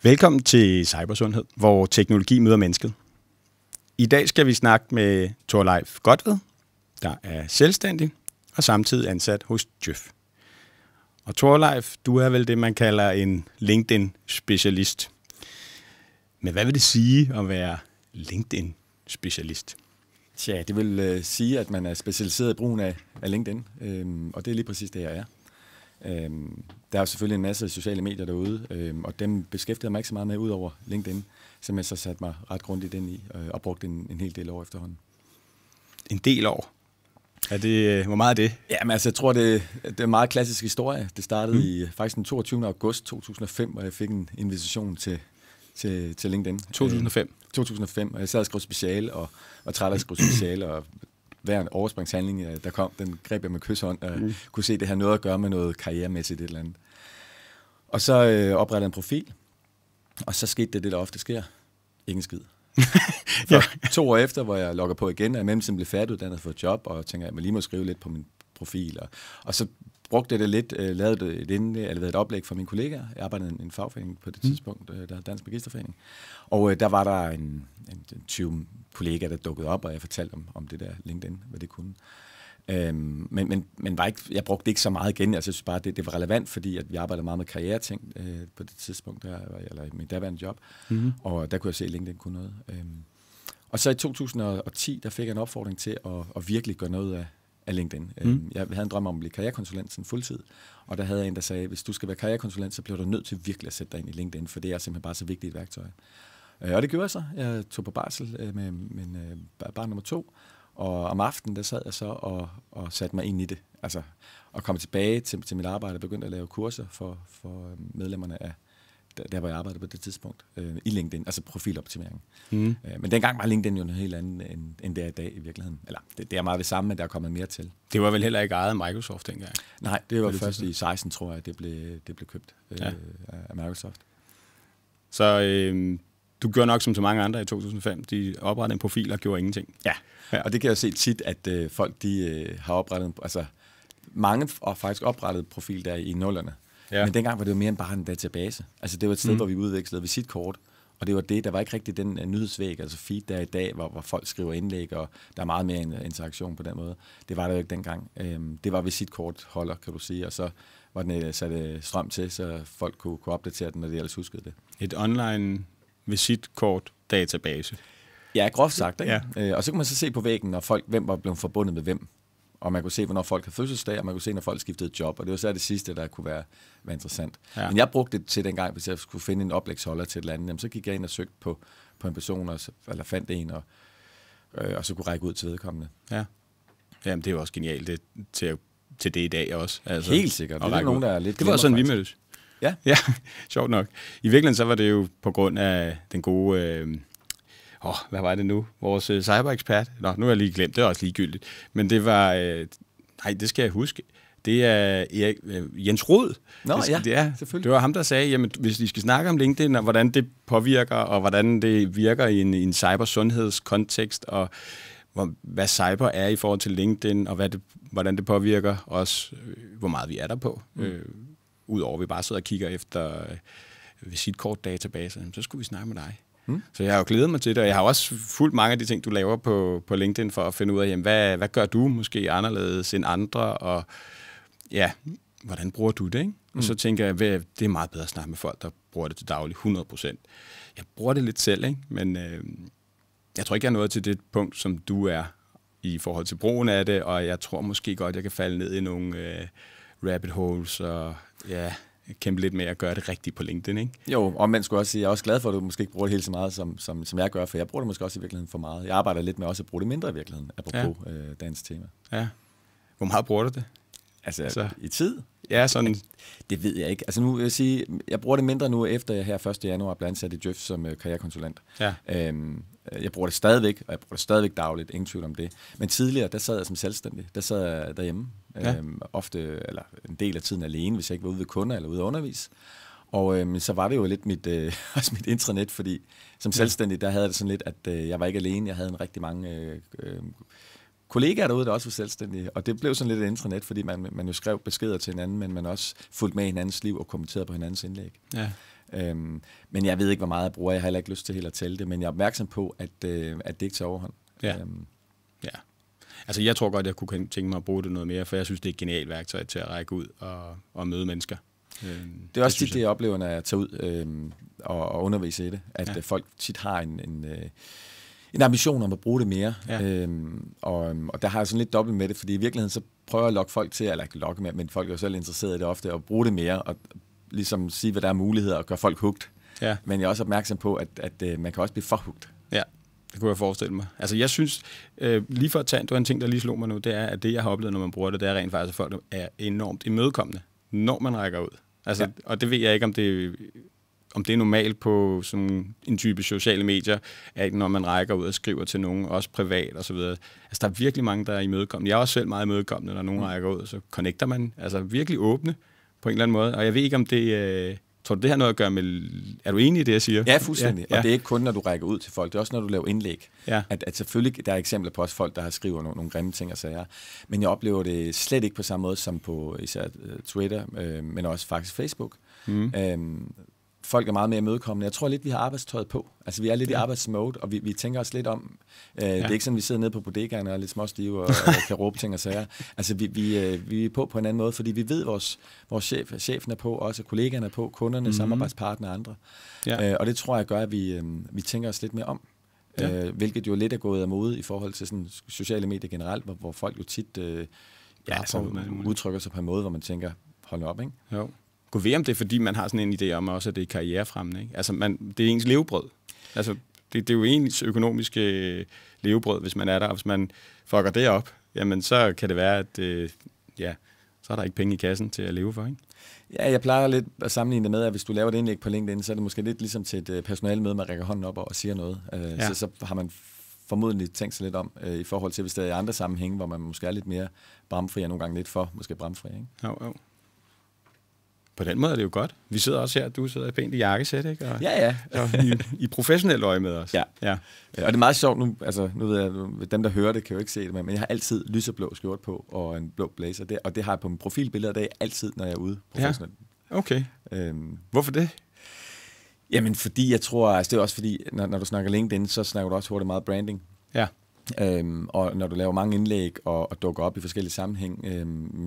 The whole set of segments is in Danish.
Velkommen til Cybersundhed, hvor teknologi møder mennesket. I dag skal vi snakke med Thorleif Godtved, der er selvstændig og samtidig ansat hos Djøf. Og Thorleif, du er vel det, man kalder en LinkedIn-specialist. Men hvad vil det sige at være LinkedIn-specialist? Tja, det vil sige, at man er specialiseret i brugen af LinkedIn, og det er lige præcis det, jeg er. Der er jo selvfølgelig en masse sociale medier derude, og dem beskæftiger jeg mig ikke så meget med ud over LinkedIn, som jeg så satte mig ret grundigt ind i og brugte en hel del år efterhånden. En del år? Hvor meget er det? Jamen altså, jeg tror, det er en meget klassisk historie. Det startede i faktisk den 22. august 2005, hvor jeg fik en invitation til LinkedIn. 2005? 2005, og jeg sad og skrev speciale, og træt af at skrive speciale, og hver en overspringshandling, der kom, den greb jeg med kysshånd, og kunne se, det har noget at gøre med noget karrieremæssigt et eller andet. Og så oprettede jeg en profil, og så skete det, der ofte sker. Ingen skid. Så 2 år efter, hvor jeg logger på igen, og jeg mellemtiden blev færdiguddannet for et job, og tænker, at jeg lige må skrive lidt på min profil. Og så brugte jeg det lidt, lavede et oplæg for mine kollegaer. Jeg arbejdede i en fagforening på det tidspunkt, der er Dansk Magisterforening. Og der var der en 20 kollegaer, der dukkede op, og jeg fortalte om det der LinkedIn, hvad det kunne. Men jeg brugte det ikke så meget igen. Jeg synes bare, det var relevant, fordi at vi arbejdede meget med karriereting på det tidspunkt, eller i mit daværende job. Mm-hmm. Og der kunne jeg se, at LinkedIn kunne noget. Og så i 2010, der fik jeg en opfordring til at virkelig gøre noget af LinkedIn. Jeg havde en drøm om at blive karrierekonsulent sådan fuldtid, og der havde jeg en, der sagde, hvis du skal være karrierekonsulent, så bliver du nødt til virkelig at sætte dig ind i LinkedIn, for det er simpelthen bare så vigtigt et værktøj. Og det gjorde jeg så. Jeg tog på barsel med min barn nummer 2, og om aftenen, der sad jeg så og satte mig ind i det. Altså, og kom tilbage til mit arbejde og begyndte at lave kurser for medlemmerne af der, hvor jeg arbejdede på det tidspunkt, i LinkedIn, altså profiloptimering. Men dengang var LinkedIn jo noget helt andet, end det er i dag i virkeligheden. Eller, det er meget det samme, men der er kommet mere til. Det var vel heller ikke ejet af Microsoft dengang? Nej, det var først i 16, tror jeg, det blev købt af Microsoft. Så du gjorde nok som så mange andre i 2005. De oprettede en profil og gjorde ingenting. Ja, og det kan jeg se tit, at folk de har oprettet, altså mange har faktisk oprettet profil der i 0'erne. Ja. Men dengang var det jo mere end bare en database. Altså det var et sted, hvor vi udvekslede visitkort, og det var det, der var ikke rigtig den nyhedsvæg, altså feed der i dag, hvor folk skriver indlæg, og der er meget mere interaktion på den måde. Det var der jo ikke dengang. Det var visitkortholder, kan du sige, og så var den sat strøm til, så folk kunne opdatere den, når de ellers huskede det. Et online visitkort-database. Ja, groft sagt. Ikke? Ja. Og så kunne man så se på væggen, når hvem var blevet forbundet med hvem. Og man kunne se, hvornår folk havde fødselsdag, og man kunne se, når folk skiftede job. Og det var så det sidste, der kunne være interessant. Ja. Men jeg brugte det til dengang, hvis jeg skulle finde en oplægsholder til et eller andet. Jamen, så gik jeg ind og søgte på en person, eller fandt en, og så kunne række ud til vedkommende. Ja. Jamen, det er jo også genialt det, til det i dag også. Altså, helt sikkert. Det er nogen, der er lidt. Det var sådan, vi mødtes. Ja. Ja, sjovt nok. I virkeligheden så var det jo på grund af den gode... hvad var det nu? Vores cyberekspert. Nu har jeg lige glemt, det er også ligegyldigt. Men det var... det skal jeg huske. Det er Jens Rod. Selvfølgelig. Det var ham, der sagde, jamen, hvis vi skal snakke om LinkedIn, og hvordan det påvirker, og hvordan det virker i en cybersundhedskontekst, og hvad cyber er i forhold til LinkedIn, og hvordan det påvirker os, hvor meget vi er der på. Udover at vi bare sidder og kigger efter visitkortdatabaser, så skulle vi snakke med dig. Så jeg har jo glædet mig til det, og jeg har også fulgt mange af de ting, du laver på LinkedIn, for at finde ud af, jamen, hvad gør du måske anderledes end andre, og ja, hvordan bruger du det, ikke? Og så tænker jeg, det er meget bedre at snakke med folk, der bruger det til daglig, 100%. Jeg bruger det lidt selv, ikke? Men jeg tror ikke, jeg er nået til det punkt, som du er i forhold til brugen af det, og jeg tror måske godt, jeg kan falde ned i nogle rabbit holes, og ja... kæmpe lidt med at gøre det rigtigt på LinkedIn, ikke? Jo, og man skulle også sige, jeg er også glad for, at du måske ikke bruger det helt så meget, som jeg gør, for jeg bruger det måske også i virkeligheden for meget. Jeg arbejder lidt med også at bruge det mindre i virkeligheden, apropos dagens tema. Ja. Hvor meget bruger du det? Altså i tid? Ja, sådan... Det ved jeg ikke. Altså nu vil jeg sige, jeg bruger det mindre nu, efter jeg her 1. januar blev ansat i Djøf som karrierekonsulent. Ja. Jeg bruger det stadigvæk, og jeg bruger det stadigvæk dagligt, ingen tvivl om det. Men tidligere, der sad jeg som selvstændig. Der sad jeg derhjemme. Ofte, eller en del af tiden alene, hvis jeg ikke var ude ved kunder eller ude at undervise. Og så var det jo lidt også mit intranet, fordi som selvstændig, der havde det sådan lidt, at jeg var ikke alene. Jeg havde en rigtig mange kollegaer derude, der også var selvstændige. Og det blev sådan lidt et intranet, fordi man jo skrev beskeder til hinanden, men man også fulgte med i hinandens liv og kommenterede på hinandens indlæg. Ja. Men jeg ved ikke, hvor meget jeg bruger. Jeg har heller ikke lyst til helt at tælle det, men jeg er opmærksom på, at det ikke tager overhånd. Ja. Ja. Altså, jeg tror godt, jeg kunne tænke mig at bruge det noget mere, for jeg synes, det er et genialt værktøj til at række ud og møde mennesker. Det er også tit det, jeg oplever, når jeg tager ud og underviser i det, at folk tit har en ambition om at bruge det mere. Ja. Og der har jeg sådan lidt dobbelt med det, fordi i virkeligheden så prøver jeg at lokke folk til, eller ikke lokke med, men folk er jo selv interesseret i det ofte, at bruge det mere, og ligesom sige, hvad der er muligheder, og gøre folk hooked. Ja. Men jeg er også opmærksom på, at man kan også blive for hooked. Ja, det kunne jeg forestille mig. Altså jeg synes, lige for at tage, det var en ting, der lige slog mig nu, det er, at det jeg har oplevet, når man bruger det, det er rent faktisk, at folk er enormt imødekommende, når man rækker ud. Altså, og det ved jeg ikke, om det er normalt på sådan en type sociale medier, at når man rækker ud og skriver til nogen, også privat og så videre. Altså, der er virkelig mange, der er imødekommende. Jeg er også selv meget imødekommende, når nogen rækker ud, så connecter man. Altså, virkelig åbne på en eller anden måde. Og jeg ved ikke, om det... tror du, det har noget at gøre med... Er du enig i det, jeg siger? Ja, fuldstændig. Ja. Og det er ikke kun, når du rækker ud til folk. Det er også, når du laver indlæg. Ja. At selvfølgelig, der er eksempler på også folk, der har skriver nogle grimme ting og sager. Men jeg oplever det slet ikke på samme måde som på især Twitter, men også faktisk Facebook. Folk er meget mere imødekommende. Jeg tror lidt, vi har arbejdstøjet på. Altså, vi er lidt i arbejdsmode, og vi tænker os lidt om. Det er ikke sådan, vi sidder nede på bodegaerne og er lidt småstive og kan råbe ting og sager. Altså, vi er på en anden måde, fordi vi ved, vores chefen er på, også kollegaerne er på, kunderne, samarbejdspartnere og andre. Ja. Og det tror jeg gør, at vi tænker os lidt mere om. Ja. Hvilket jo lidt er gået af mode i forhold til sådan sociale medier generelt, hvor folk jo tit udtrykker sig på en måde, hvor man tænker, hold nu op, ikke? Jo. Gå ved, om det er, fordi man har sådan en idé om også, at det er karrierefremmende, ikke? Altså, det er ens levebrød. Altså, det er jo ens økonomiske levebrød, hvis man er der, og hvis man fucker det op, jamen, så kan det være, at så er der ikke penge i kassen til at leve for, ikke? Ja, jeg plejer lidt at sammenligne det med, at hvis du laver et indlæg på LinkedIn, så er det måske lidt ligesom til et personalemøde, man rækker hånden op og siger noget. Så har man formodentlig tænkt sig lidt om, i forhold til, hvis der er andre sammenhænge, hvor man måske er lidt mere bramfri, og nogle gange lidt for måske bramfri, ikke? Jo. På den måde er det jo godt. Vi sidder også her, du sidder pænt i jakkesæt, ikke? Og, og i professionelt øje med os. Ja. Og det er meget sjovt nu, altså nu ved jeg, dem der hører det, kan jo ikke se det, men jeg har altid lyseblå skjort på og en blå blazer, og det har jeg på min profilbilleder, det er altid, når jeg er ude professionelt. Ja, okay. Hvorfor det? Jamen, fordi jeg tror, altså det er også fordi, når du snakker LinkedIn, så snakker du også hurtigt meget branding. Ja. Og når du laver mange indlæg og dukker op i forskellige sammenhæng,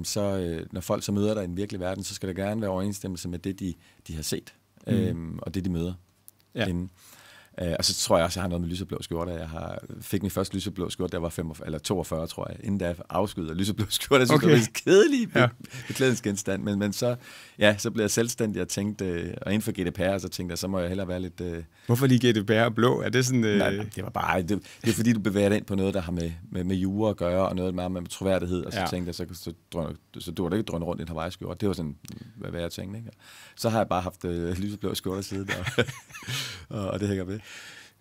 så når folk så møder dig i den virkelige verden, så skal det gerne være overensstemmelse med det, de har set, og det, de møder inden. Og så tror jeg også, jeg har noget med lyseblå skjorte. Jeg fik min første lyseblå skjorte, der var 42, tror jeg. Inden da jeg afskydede lyseblå skjorte. Jeg synes, det var en kedelig beklædningsgenstand. Men så blev jeg selvstændig og tænkte, og inden for GDPR, så tænkte jeg, så må jeg hellere være lidt... Hvorfor lige GDPR blå? Er det sådan... Nej, det var bare... Det er fordi, du bevæger dig ind på noget, der har med jura at gøre, og noget med troværdighed. Og så tænkte jeg, så du har da ikke drønnet rundt i en Hawaii-skjorte. Det var sådan, hvad jeg tænkte, ikke? Så har jeg bare haft lyseblå skjorte siden, og det hænger ved.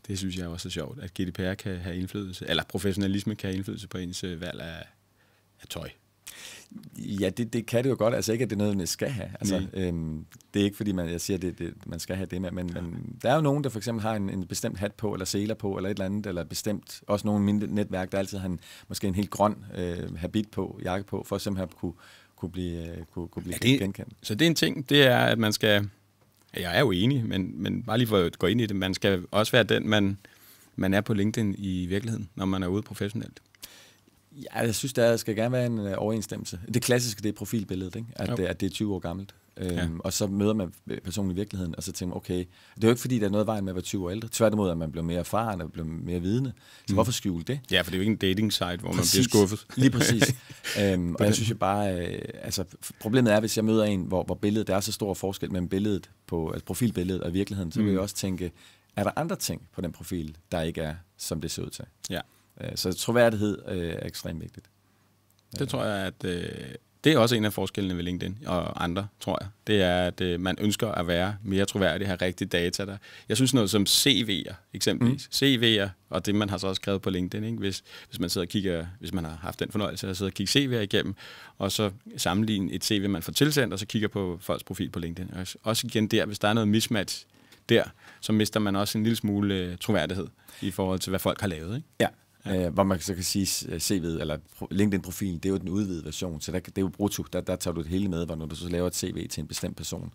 Det synes jeg også er sjovt, at GDPR kan have indflydelse, eller professionalisme kan have indflydelse på ens valg af tøj. Ja, det kan det jo godt. Altså ikke, at det er noget, man skal have. Altså, det er ikke, fordi jeg siger, at man skal have det med, men der er jo nogen, der for eksempel har en bestemt hat på, eller seler på, eller et eller andet, eller bestemt, også nogle af mine netværk, der altid har måske en helt grøn habit på, jakke på, for simpelthen kunne blive genkendt. Så det er en ting, det er, at man skal... Jeg er jo enig, men bare lige for at gå ind i det, man skal også være den, man er på LinkedIn i virkeligheden, når man er ude professionelt. Ja, jeg synes, der skal gerne være en overensstemmelse. Det klassiske, det er profilbilledet, ikke? At det er 20 år gammelt. Og så møder man personen i virkeligheden, og så tænker man, okay, det er jo ikke fordi, der er noget vejen med at være 20 år ældre. Tværtimod, at man bliver mere erfaren og bliver mere vidende. Så hvorfor skjule det? Ja, for det er jo ikke en dating site, hvor man bliver skuffet. Lige præcis. Og jeg synes jo bare, altså problemet er, hvis jeg møder en, hvor billedet, der er så stor forskel mellem billedet altså profilbilledet og virkeligheden, så vil jeg også tænke, er der andre ting på den profil, der ikke er, som det ser ud til? Ja. Så troværdighed er ekstremt vigtigt. Det tror jeg, at det er også en af forskellene ved LinkedIn og andre, tror jeg. Det er, at man ønsker at være mere troværdig, have rigtige data der. Jeg synes noget som CV'er, eksempelvis. CV'er, og det man har så også skrevet på LinkedIn, ikke? Hvis man sidder og kigger, hvis man har haft den fornøjelse at sidde og kigge CV'er igennem, og så sammenligne et CV, man får tilsendt, og så kigger på folks profil på LinkedIn. Også igen der, hvis der er noget mismatch der, så mister man også en lille smule troværdighed i forhold til, hvad folk har lavet, ikke? Ja. Hvor man så kan sige, CV'et eller LinkedIn-profilen, det er jo den udvidede version, så det er jo brutto, der tager du det hele med, hvor når du så laver et CV til en bestemt person.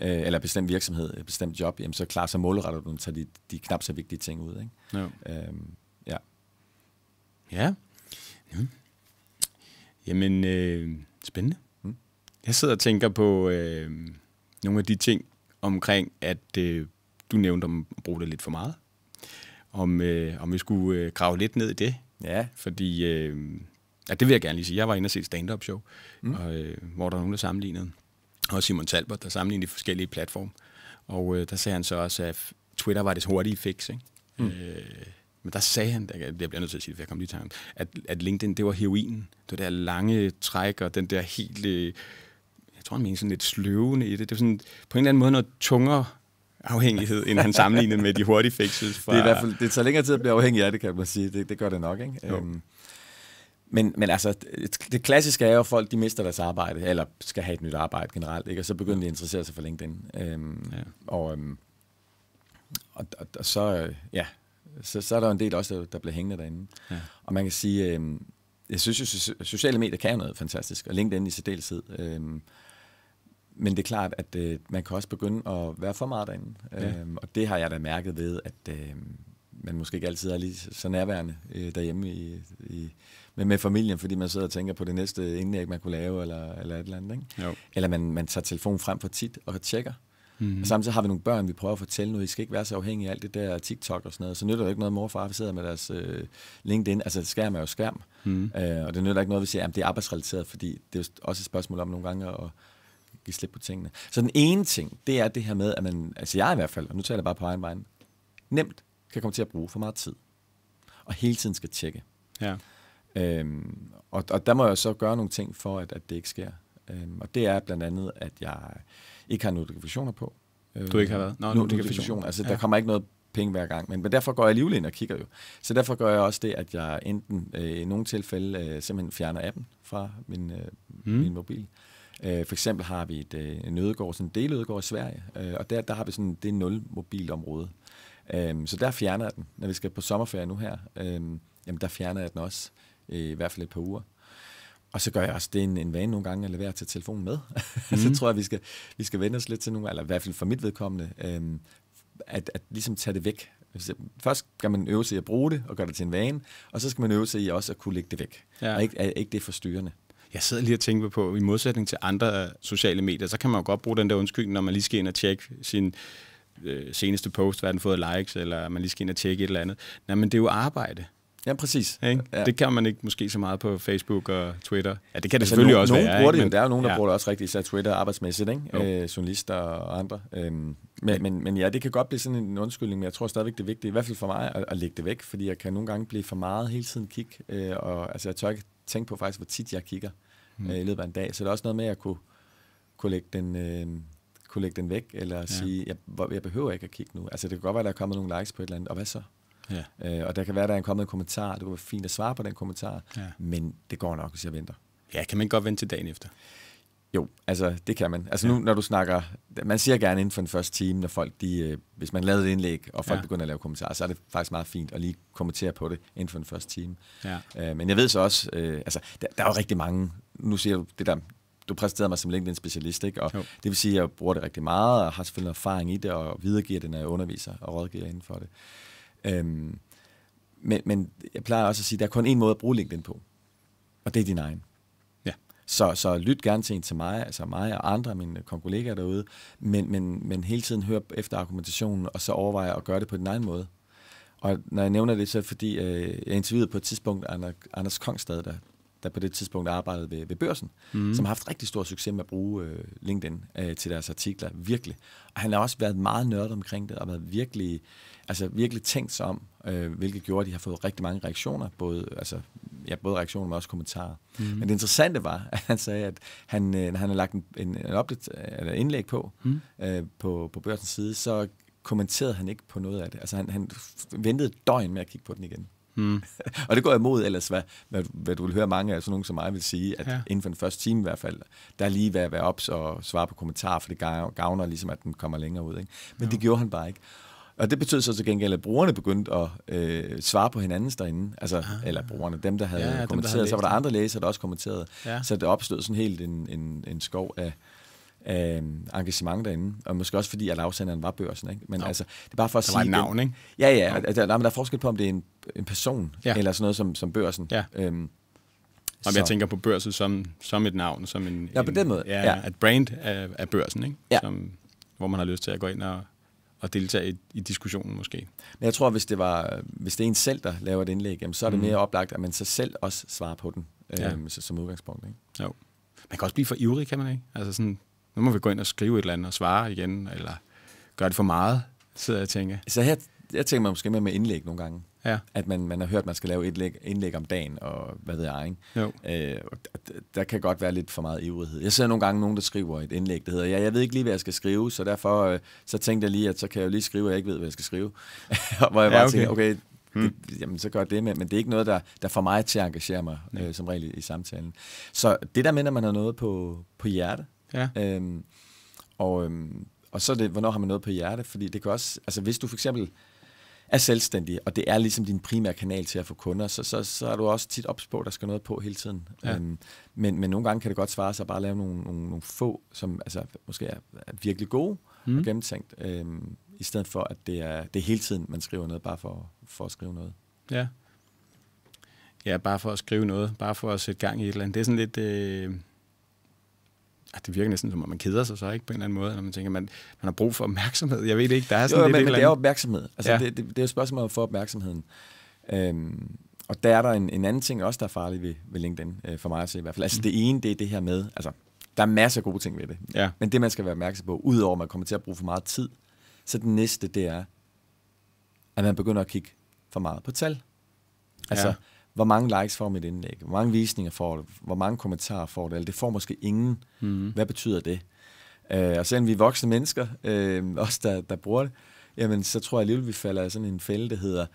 eller bestemt virksomhed, et bestemt job, jamen så klart, så målretter du tager de knap så vigtige ting ud. Ikke? Ja. Ja. Ja. Jamen, spændende. Jeg sidder og tænker på nogle af de ting omkring, at du nævnte om at bruge det lidt for meget. Om vi skulle grave lidt ned i det. Ja. Fordi, det vil jeg gerne lige sige. Jeg var inde og se et stand-up show, hvor der var nogen, der sammenlignede. Og Simon Talbot, der sammenlignede de forskellige platforme. Og der sagde han så også, at Twitter var det hurtige fix, ikke? Men der sagde han, det bliver nødt til at sige, for jeg kom lige til ham, at LinkedIn, det var heroinen. Det var der lange træk, og den der helt, jeg tror han mener sådan lidt sløvende i det. Det var sådan på en eller anden måde noget tungere afhængighed, end han sammenlignede med de hurtige fixes. Fra... Det er i hvert fald, det tager længere tid at blive afhængig af det, kan man sige. Det gør det nok, ikke? Men altså, det klassiske er jo, at folk de mister deres arbejde, eller skal have et nyt arbejde generelt, ikke? Og så begynder de at interessere sig for LinkedIn. Og så, så er der en del også, der bliver hængende derinde. Ja. Og man kan sige, jeg synes jo, sociale medier kan noget fantastisk, og LinkedIn i særdeleshed. Men det er klart, at man kan også begynde at være for meget derinde. Ja. Og det har jeg da mærket ved, at man måske ikke altid er lige så nærværende derhjemme med familien, fordi man sidder og tænker på det næste indlæg, man kunne lave, eller et eller andet. Ikke? Jo. Eller man tager telefonen frem for tit og tjekker. Og samtidig har vi nogle børn, vi prøver at fortælle nu, I skal ikke være så afhængige af alt det der TikTok og sådan noget. Så nytter det jo ikke noget, mor og far vi sidder med deres LinkedIn. Altså skærm er jo skærm. Og det nytter ikke noget, vi siger, at det er arbejdsrelateret, fordi det er jo også et spørgsmål om nogle gange at give slip på tingene. Så den ene ting, det er det her med, at man, altså jeg i hvert fald, og nu taler jeg bare på egen vej, nemt kan komme til at bruge for meget tid. Og hele tiden skal tjekke. Ja. Og der må jeg så gøre nogle ting for, at det ikke sker. Og det er blandt andet, at jeg ikke har notifikationer på. Du ikke har været? Notifikationer. Altså, der kommer ikke noget penge hver gang. Men derfor går jeg alligevel ind og kigger jo. Så derfor gør jeg også det, at jeg enten i nogle tilfælde simpelthen fjerner appen fra min mobil. For eksempel har vi en ødegård, sådan en delødegård i Sverige. Og der har vi sådan, det er 0 mobilområde. Så der fjerner jeg den. Når vi skal på sommerferie nu her, jamen der fjerner jeg den også. I hvert fald et par uger. Og så gør jeg også det en vane nogle gange, at lade være at tage telefonen med. Så tror jeg, vi skal vende os lidt til nogle, eller i hvert fald for mit vedkommende, at ligesom tage det væk. Først skal man øve sig i at bruge det, og gøre det til en vane, og så skal man øve sig i også at kunne lægge det væk. Ja. Og ikke det forstyrrende. Jeg sidder lige og tænker på, i modsætning til andre sociale medier, så kan man jo godt bruge den der undskyldning, når man lige skal ind og tjekke sin seneste post, hvad den fået likes, eller man lige skal ind og tjekke et eller andet. Nej, men det er jo arbejde. Ja, præcis. Ja. Det kan man ikke måske så meget på Facebook og Twitter. Ja, det kan det selvfølgelig også være. Bruger det, men der er jo nogen, der bruger det også rigtigt, især Twitter arbejdsmæssigt, ikke? Journalister og andre. Men ja, det kan godt blive sådan en undskyldning, men jeg tror stadigvæk, det er vigtigt, i hvert fald for mig, at lægge det væk, fordi jeg kan nogle gange blive for meget hele tiden kigge, og altså, jeg tør ikke tænke på faktisk, hvor tit jeg kigger i løbet af en dag. Så det er også noget med, at jeg kunne lægge den væk, eller sige, jeg behøver ikke at kigge nu. Altså, det kan godt være, der er kommet nogle likes på et eller andet, og hvad så? Ja. Og der kan være, der er kommet en kommentar, det kunne være fint at svare på den kommentar, men det går nok, hvis jeg venter. Ja, kan man godt vente til dagen efter? Jo, altså det kan man. Altså nu, når du snakker, man siger gerne inden for den første time, når folk, hvis man lavede et indlæg, og folk begynder at lave kommentarer, så er det faktisk meget fint at lige kommentere på det inden for den første time. Ja. Men jeg ved så også, altså der er jo rigtig mange, nu siger du det der, du præsenterede mig som LinkedIn-specialist, ikke? Og det vil sige, at jeg bruger det rigtig meget, og har selvfølgelig erfaring i det, og videregiver det, når jeg underviser og rådgiver inden for det. Men jeg plejer også at sige, at der er kun én måde at bruge LinkedIn på, og det er din egen. Ja. Så lyt gerne til mig, altså mig og andre af mine kollegaer derude, men hele tiden hør efter argumentationen, og så overveje at gøre det på din egen måde. Og når jeg nævner det, så er det fordi, jeg interviewede på et tidspunkt Anders Kongstad, der på det tidspunkt arbejdede ved Børsen, som har haft rigtig stor succes med at bruge LinkedIn til deres artikler, virkelig. Og han har også været meget nørdet omkring det, og været virkelig tænkt sig om, hvilket gjorde, at de har fået rigtig mange reaktioner, både reaktioner, men også kommentarer. Men det interessante var, at han sagde, at han har lagt en indlæg på Børsens side, så kommenterede han ikke på noget af det. Altså han ventede et døgn med at kigge på den igen. Og det går imod ellers, hvad du vil høre mange af sådan nogen som mig vil sige, at inden for den første time i hvert fald, der er lige ved at være ops og svare på kommentarer, for det gavner ligesom, at den kommer længere ud. Ikke? Men det gjorde han bare ikke. Og det betød så til gengæld, at brugerne begyndte at svare på hinandens derinde, altså, eller brugerne, dem der havde kommenteret, så var der andre læsere, der også kommenterede, så det opstod sådan helt en skov engagement derinde, og måske også fordi, at afsenderen var Børsen, ikke? Men altså, det er bare for at der sige... var et navn, ikke? Ja, men der er forskel på, om det er en person, eller sådan noget som Børsen. Ja. Og jeg tænker på Børsen som et navn, som en... Ja, på den måde. Ja, et brand af Børsen, ikke? Ja. Hvor man har lyst til at gå ind og deltage i diskussionen måske. Men jeg tror, hvis det er en selv, der laver et indlæg, jamen, så er det mere oplagt, at man så selv også svarer på den, som udgangspunkt. Ikke? Jo. Man kan også blive for ivrig, kan man ikke? Altså sådan, nu må vi gå ind og skrive et eller andet og svare igen, eller gøre det for meget, sidder jeg og tænker. Så her, jeg tænker mig måske med indlæg nogle gange. Ja. At man har hørt, at man skal lave et indlæg om dagen, og hvad ved jeg, ikke? Jo. Der kan godt være lidt for meget ivrighed. Jeg ser nogle gange nogen, der skriver et indlæg, der hedder, jeg ved ikke lige, hvad jeg skal skrive, så derfor så tænkte jeg lige, at så kan jeg jo lige skrive, at jeg ikke ved, hvad jeg skal skrive. Hvor jeg bare tænker, okay, jamen så gør det med, men det er ikke noget, der får mig til at engagere mig, som regel i samtalen. Så det der med, at man har noget på hjerte, og så er det, hvornår har man noget på hjerte, fordi det kan også, altså hvis du for eksempel er selvstændig, og det er ligesom din primære kanal til at få kunder, så er du også tit ops på, der skal noget på hele tiden. Ja. Men nogle gange kan det godt svare sig at bare lave nogle få, som altså, måske er virkelig gode og gennemtænkt, i stedet for, at det er hele tiden, man skriver noget, bare for at skrive noget. Ja. Ja, bare for at skrive noget, bare for at sætte gang i et eller andet. Det er sådan lidt... det virker næsten som om man keder sig så, ikke, på en eller anden måde, når man tænker, man har brug for opmærksomhed. Jeg ved ikke, der er sådan men det er jo opmærksomhed. Altså, det er jo et spørgsmål om at få opmærksomheden. Og der er der en anden ting også, der er farlig ved LinkedIn, for mig at se i hvert fald. Altså det ene, det er det her med, altså der er masser af gode ting ved det, men det man skal være opmærksom på, udover at man kommer til at bruge for meget tid, så det næste, det er, at man begynder at kigge for meget på tal. Altså, hvor mange likes får mit indlæg, hvor mange visninger får det, hvor mange kommentarer får det, eller det får måske ingen. Hvad betyder det? Og selvom vi er voksne mennesker, os der bruger det, jamen så tror jeg alligevel, vi falder i sådan en fælde, der hedder,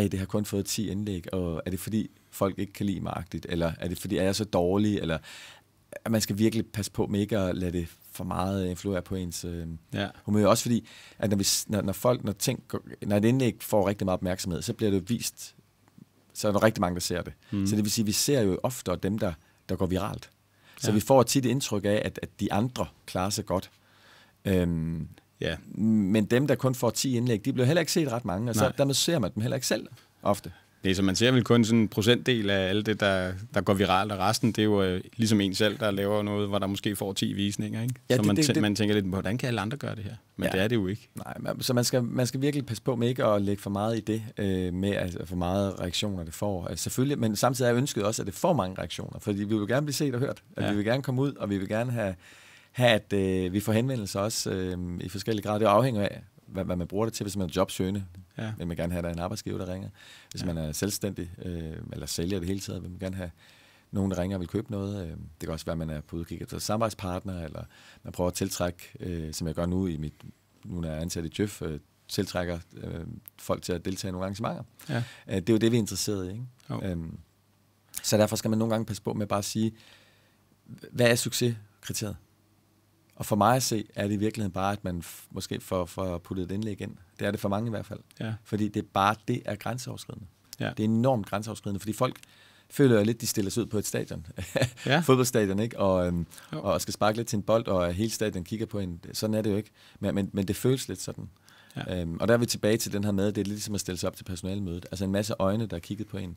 det har kun fået 10 indlæg, og er det fordi folk ikke kan lide mig agtigt, eller er det fordi, er jeg så dårlig, eller at man skal virkelig passe på med ikke at lade det for meget influere på ens humør. Også fordi, at når et indlæg får rigtig meget opmærksomhed, så bliver det vist, så er der rigtig mange, der ser det. Så det vil sige, at vi ser jo oftere dem, der går viralt. Så vi får tit et indtryk af, at de andre klarer sig godt. Men dem, der kun får 10 indlæg, de bliver heller ikke set ret mange, og så dermed ser man dem heller ikke selv ofte. Det er, så man ser vel kun sådan en procentdel af alle det, der går viralt, og resten, det er jo ligesom en selv, der laver noget, hvor der måske får 10 visninger, ikke? Ja, så man tænker lidt, hvordan kan alle andre gøre det her? Men det er det jo ikke. Nej, så man skal virkelig passe på med ikke at lægge for meget i det, med altså, for meget reaktioner, det får. Altså, selvfølgelig, men samtidig er ønsket også, at det får mange reaktioner, fordi vi vil gerne blive set og hørt. At vi vil gerne komme ud, og vi vil gerne have at vi får henvendelser også i forskellige grader. Det afhænger af, hvad man bruger det til, hvis man er jobsøgende. Vil man gerne have, at der er en arbejdsgiver, der ringer. Hvis man er selvstændig, eller sælger det hele taget, vil man gerne have nogen, der ringer og vil købe noget. Det kan også være, at man er på udkig efter samarbejdspartner, eller man prøver at tiltrække, som jeg gør nu, nu når jeg er ansat i Djøf, tiltrækker folk til at deltage i nogle arrangementer. Ja. Det er jo det, vi er interesseret i. Ikke? Så derfor skal man nogle gange passe på med bare at sige, hvad er succeskriteriet? Og for mig at se, er det i virkeligheden bare, at man måske får puttet et indlæg ind. Det er det for mange i hvert fald. Ja. Fordi det er grænseoverskridende. Ja. Det er enormt grænseoverskridende, fordi folk føler lidt, de stiller sig ud på et stadion. Fodboldstadion, ikke? Og skal sparke lidt til en bold, og hele stadion kigger på en. Sådan er det jo ikke. Men det føles lidt sådan. Ja. Og der er vi tilbage til den her med, det er lidt som at stille sig op til personalemødet. Altså en masse øjne, der er kigget på en.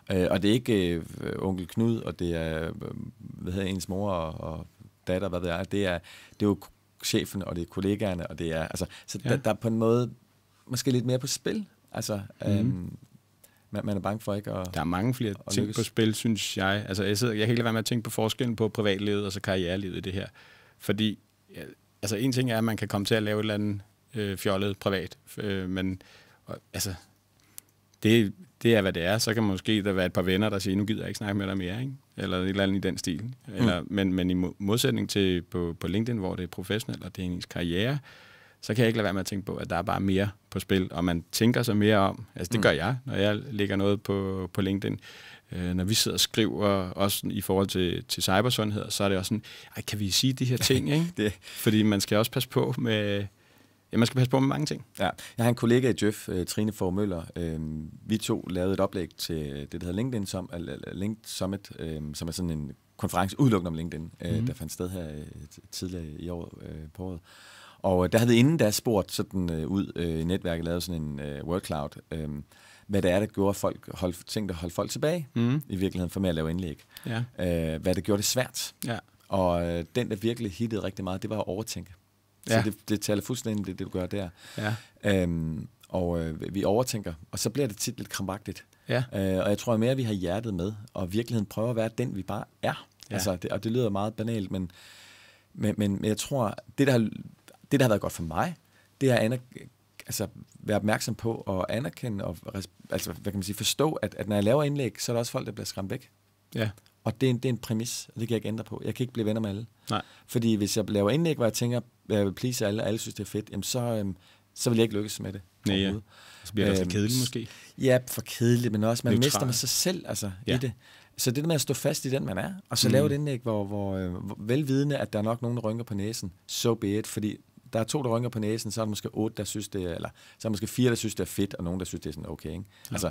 Og det er ikke onkel Knud, og det er ens mor og datter, hvad det er. Det er jo chefen, og det er kollegaerne, og det er, altså, så der er på en måde måske lidt mere på spil. Altså, man er bange for ikke at der er mange flere ting lykkes på spil, synes jeg. Altså, jeg kan ikke lade være med at tænke på forskellen på privatlivet og så karrierelivet i det her. Fordi, altså, en ting er, at man kan komme til at lave et eller andet fjollet privat, men altså, det er, hvad det er. Så kan måske der være et par venner, der siger, nu gider jeg ikke snakke med dig mere, ikke? Eller et eller andet i den stil. Eller, men i modsætning til på LinkedIn, hvor det er professionelt, og det er ens karriere, så kan jeg ikke lade være med at tænke på, at der er bare mere på spil, og man tænker sig mere om. Altså det gør jeg, når jeg lægger noget på LinkedIn. Når vi sidder og skriver, også i forhold til cybersundhed, så er det også sådan, kan vi sige de her ting, ikke? Fordi man skal også passe på med... Ja, man skal passe på med mange ting. Ja. Jeg har en kollega i Djøf, Trine Fogh Møller. Vi to lavede et oplæg til det, der hedder LinkedIn Summit, som er sådan en konference udelukkende om LinkedIn, der fandt sted her tidligere i år på året. Og der havde vi inden da spurgt sådan ud i netværket, lavet sådan en word cloud, hvad det er, der gjorde folk tænkte at holde folk tilbage i virkeligheden for med at lave indlæg. Ja. Hvad det gjorde det svært. Ja. Og den, der virkelig hittede rigtig meget, det var at overtænke. Ja. Så det taler fuldstændig det du gør der. Ja. Vi overtænker, og så bliver det tit lidt krampagtigt. Ja. Og jeg tror mere, vi har hjertet med, og i virkeligheden prøver at være den, vi bare er. Ja. Altså, og det lyder meget banalt, men jeg tror, det der har været godt for mig, det er at være opmærksom på og anerkende, og altså, hvad kan man sige, forstå, at når jeg laver indlæg, så er der også folk, der bliver skræmt væk. Ja. Og det er en præmis, og det kan jeg ikke ændre på. Jeg kan ikke blive venner med alle. Nej. Fordi hvis jeg laver indlæg, hvor jeg tænker, jeg vil please alle, og alle synes, det er fedt, jamen så vil jeg ikke lykkes med det. Nej, ja. Så bliver det også lidt kedeligt måske. Ja, for kedeligt, men også, man neutral. mister med sig selv i det. Så det der med at stå fast i den, man er, og så lave et indlæg, hvor velvidende, at der er nok nogen, der rynker på næsen, so be it, fordi der er 2, der rynker på næsen, så er der måske 8, der synes det er, eller så er der måske 4, der synes det er fedt, og nogen, der synes det er sådan okay, ikke? Ja. Altså,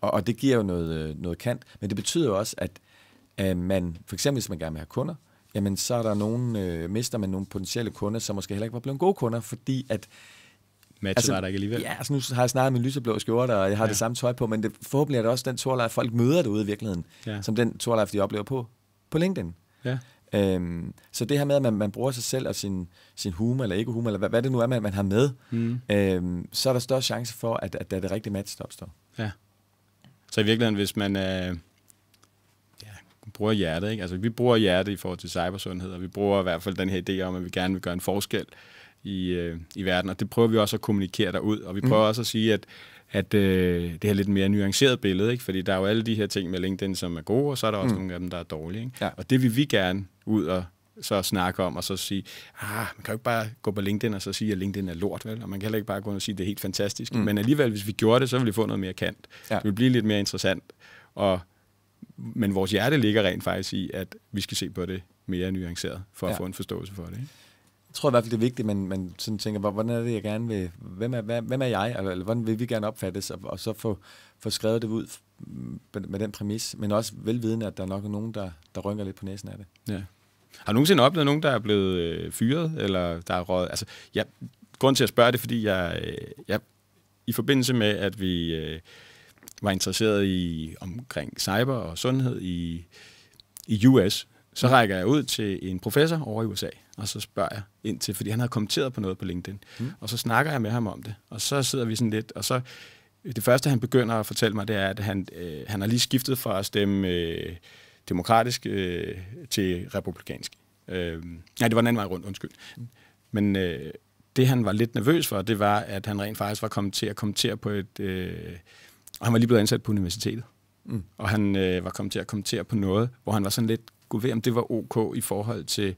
og det giver jo noget kant, men det betyder jo også, at man, for eksempel hvis man gerne vil have kunder, jamen så er der mister man nogle potentielle kunder, som måske heller ikke var blevet gode kunder, fordi at matchet var der ikke alligevel. Ja, altså nu har jeg snakket med lyseblå skjorter, og jeg har det samme tøj på, men forhåbentlig er det også den tourlife, folk møder derude i virkeligheden, som den tourlife, de oplever på LinkedIn. Ja. Så det her med, at man bruger sig selv og sin humor, eller ikke humor, eller hvad det nu er, man har med, så er der større chance for, at der er det rigtige match, der opstår. Ja. Så i virkeligheden, hvis man bruger hjertet, ikke? Altså vi bruger hjertet i forhold til cybersundhed, og vi bruger i hvert fald den her idé om, at vi gerne vil gøre en forskel i verden, og det prøver vi også at kommunikere derud, og vi prøver også at sige, at det er lidt mere nuanceret billede, ikke? Fordi der er jo alle de her ting med LinkedIn, som er gode, og så er der også nogle af dem, der er dårlige. Ikke? Ja. Og det vil vi gerne ud og så snakke om, og så sige, man kan jo ikke bare gå på LinkedIn og så sige, at LinkedIn er lort, vel? Og man kan heller ikke bare gå og sige, at det er helt fantastisk. Men alligevel, hvis vi gjorde det, så ville vi få noget mere kant. Ja. Det vil blive lidt mere interessant. Men vores hjerte ligger rent faktisk i, at vi skal se på det mere nuanceret, for at få en forståelse for det. Ikke? Jeg tror i hvert fald, det er vigtigt, at man sådan tænker, hvordan er det, jeg gerne vil, hvem er jeg, eller hvordan vil vi gerne opfattes, og så få skrevet det ud med den præmis, men også velvidende, at der er nok nogen, der rynker lidt på næsen af det. Ja. Har du nogensinde oplevet nogen, der er blevet fyret, eller der er røget? Altså, grunden til at spørge det, fordi jeg i forbindelse med, at vi var interesseret i omkring cyber og sundhed i US, så rækker jeg ud til en professor over i USA, og så spørger jeg ind til, fordi han havde kommenteret på noget på LinkedIn, og så snakker jeg med ham om det, og så sidder vi sådan lidt, og så det første, han begynder at fortælle mig, det er, at han har lige skiftet fra at stemme demokratisk til republikansk. Nej, det var den anden vej rundt, undskyld. Men det, han var lidt nervøs for, det var, at han rent faktisk var kommet til at kommentere på og han var lige blevet ansat på universitetet. Og han var kommet til at kommentere på noget, hvor han var sådan lidt, gud ved, om det var ok i forhold til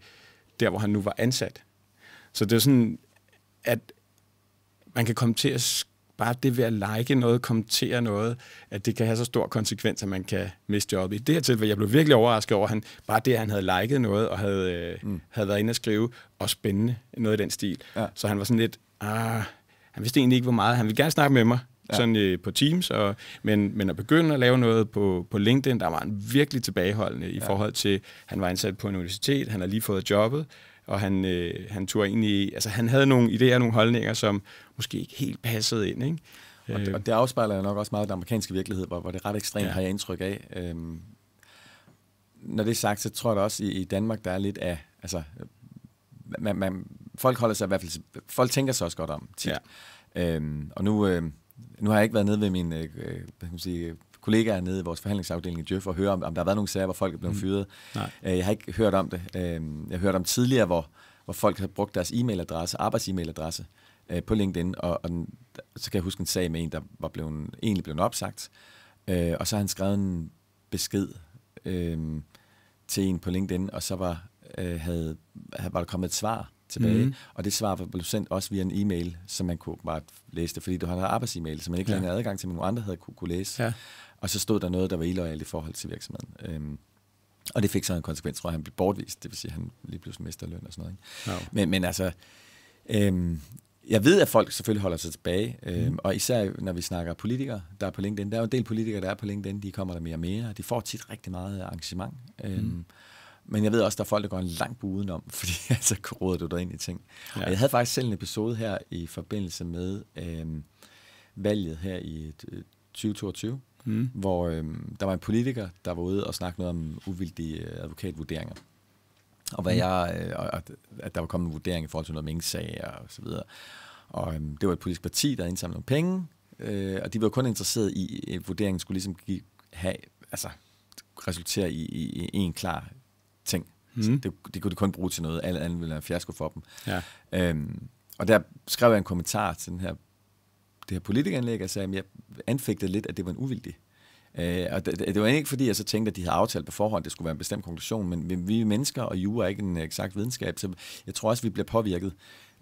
der, hvor han nu var ansat. Så det er sådan, at man kan komme til at bare det ved at like noget, kommentere noget, at det kan have så stor konsekvens, at man kan miste jobbet. I det her tilfælde, jeg blev virkelig overrasket over, bare det, at han havde liket noget, og havde været inde at skrive, og spændende, noget i den stil. Ja. Så han var sådan lidt, han vidste egentlig ikke, hvor meget. Han ville gerne snakke med mig, sådan på Teams, men at begynde at lave noget på LinkedIn, der var han virkelig tilbageholdende i forhold til, han var ansat på en universitet, han har lige fået jobbet, og han tog egentlig, altså han havde nogle idéer, nogle holdninger, som måske ikke helt passede ind, ikke? Og det afspejler nok også meget den amerikanske virkelighed, hvor det er ret ekstremt, har jeg indtryk af. Når det er sagt, så tror jeg da også i Danmark, der er lidt af, altså, folk holder sig i hvert fald, folk tænker sig også godt om tit. Ja. Og nu har jeg ikke været nede ved mine kollegaer nede i vores forhandlingsafdeling i Djøf og høre, om der har været nogle sager, hvor folk er blevet fyret. Jeg har ikke hørt om det. Jeg har hørt om tidligere, hvor folk har brugt deres e-mailadresse, arbejds-e-mailadresse på LinkedIn, og så kan jeg huske en sag med en, der var egentlig blevet opsagt, og så har han skrevet en besked til en på LinkedIn, og så var der kommet et svar tilbage, og det svar blev sendt også via en e-mail, som man kunne bare læse det, fordi du har en arbejds-e-mail, som man ikke længere havde adgang til, men nogle andre havde kunne læse. Ja. Og så stod der noget, der var illoyalt i forhold til virksomheden. Og det fik så en konsekvens, tror jeg, han blev bortvist, det vil sige, at han lige pludselig mister løn og sådan noget. Ikke? No. Men altså, Jeg ved, at folk selvfølgelig holder sig tilbage, og især når vi snakker politikere, der er på LinkedIn. Der er jo en del politikere, der er på LinkedIn, de kommer der mere og mere. De får tit rigtig meget arrangement. Men jeg ved også, der er folk, der går en lang bue udenom, fordi så råder du dig ind i ting. Ja. Og jeg havde faktisk selv en episode her i forbindelse med valget her i 2022, hvor der var en politiker, der var ude og snakke noget om uvildige advokatvurderinger. Og at der var kommet en vurdering i forhold til noget minksager og så videre. Og det var et politisk parti, der indsamlede nogle penge, og de var kun interesseret i, at vurderingen skulle ligesom resultere i en klar ting. Det kunne de kun bruge til noget, alt andet ville være en fiasko for dem. Ja. Og der skrev jeg en kommentar til det her politikeranlæg, og sagde, at jeg anfægtede lidt, at det var en uvildig. Og det var ikke fordi, jeg så tænkte, at de havde aftalt på forhånd, at det skulle være en bestemt konklusion, men vi er mennesker, og jura er ikke en eksakt videnskab, så jeg tror også, vi bliver påvirket.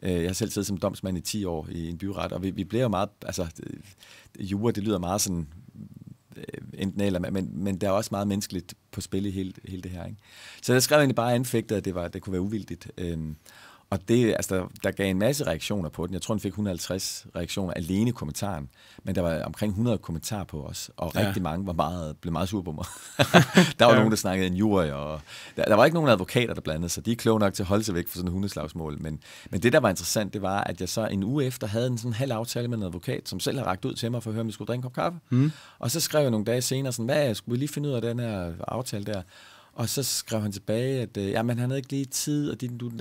Jeg har selv siddet som domsmand i 10 år i en byret, og vi bliver jo meget, jura, det lyder meget sådan, enten eller, men der er også meget menneskeligt på spil i hele det her. Ikke? Så jeg skrev egentlig bare anfægtet, at det kunne være uvildigt. Og det, der gav en masse reaktioner på den. Jeg tror, den fik 150 reaktioner alene i kommentaren. Men der var omkring 100 kommentarer på os, og rigtig mange blev meget sure på mig. Der var nogen, der snakkede en jury, og der var ikke nogen advokater, der blandede sig. De er kloge nok til at holde sig væk fra sådan en hundeslagsmål. Men det, der var interessant, det var, at jeg så en uge efter havde en sådan halv aftale med en advokat, som selv havde rakt ud til mig for at høre, om vi skulle drikke en kop kaffe. Og så skrev jeg nogle dage senere, sådan, hvad skulle vi lige finde ud af den her aftale der? Og så skrev han tilbage, at han havde ikke lige tid,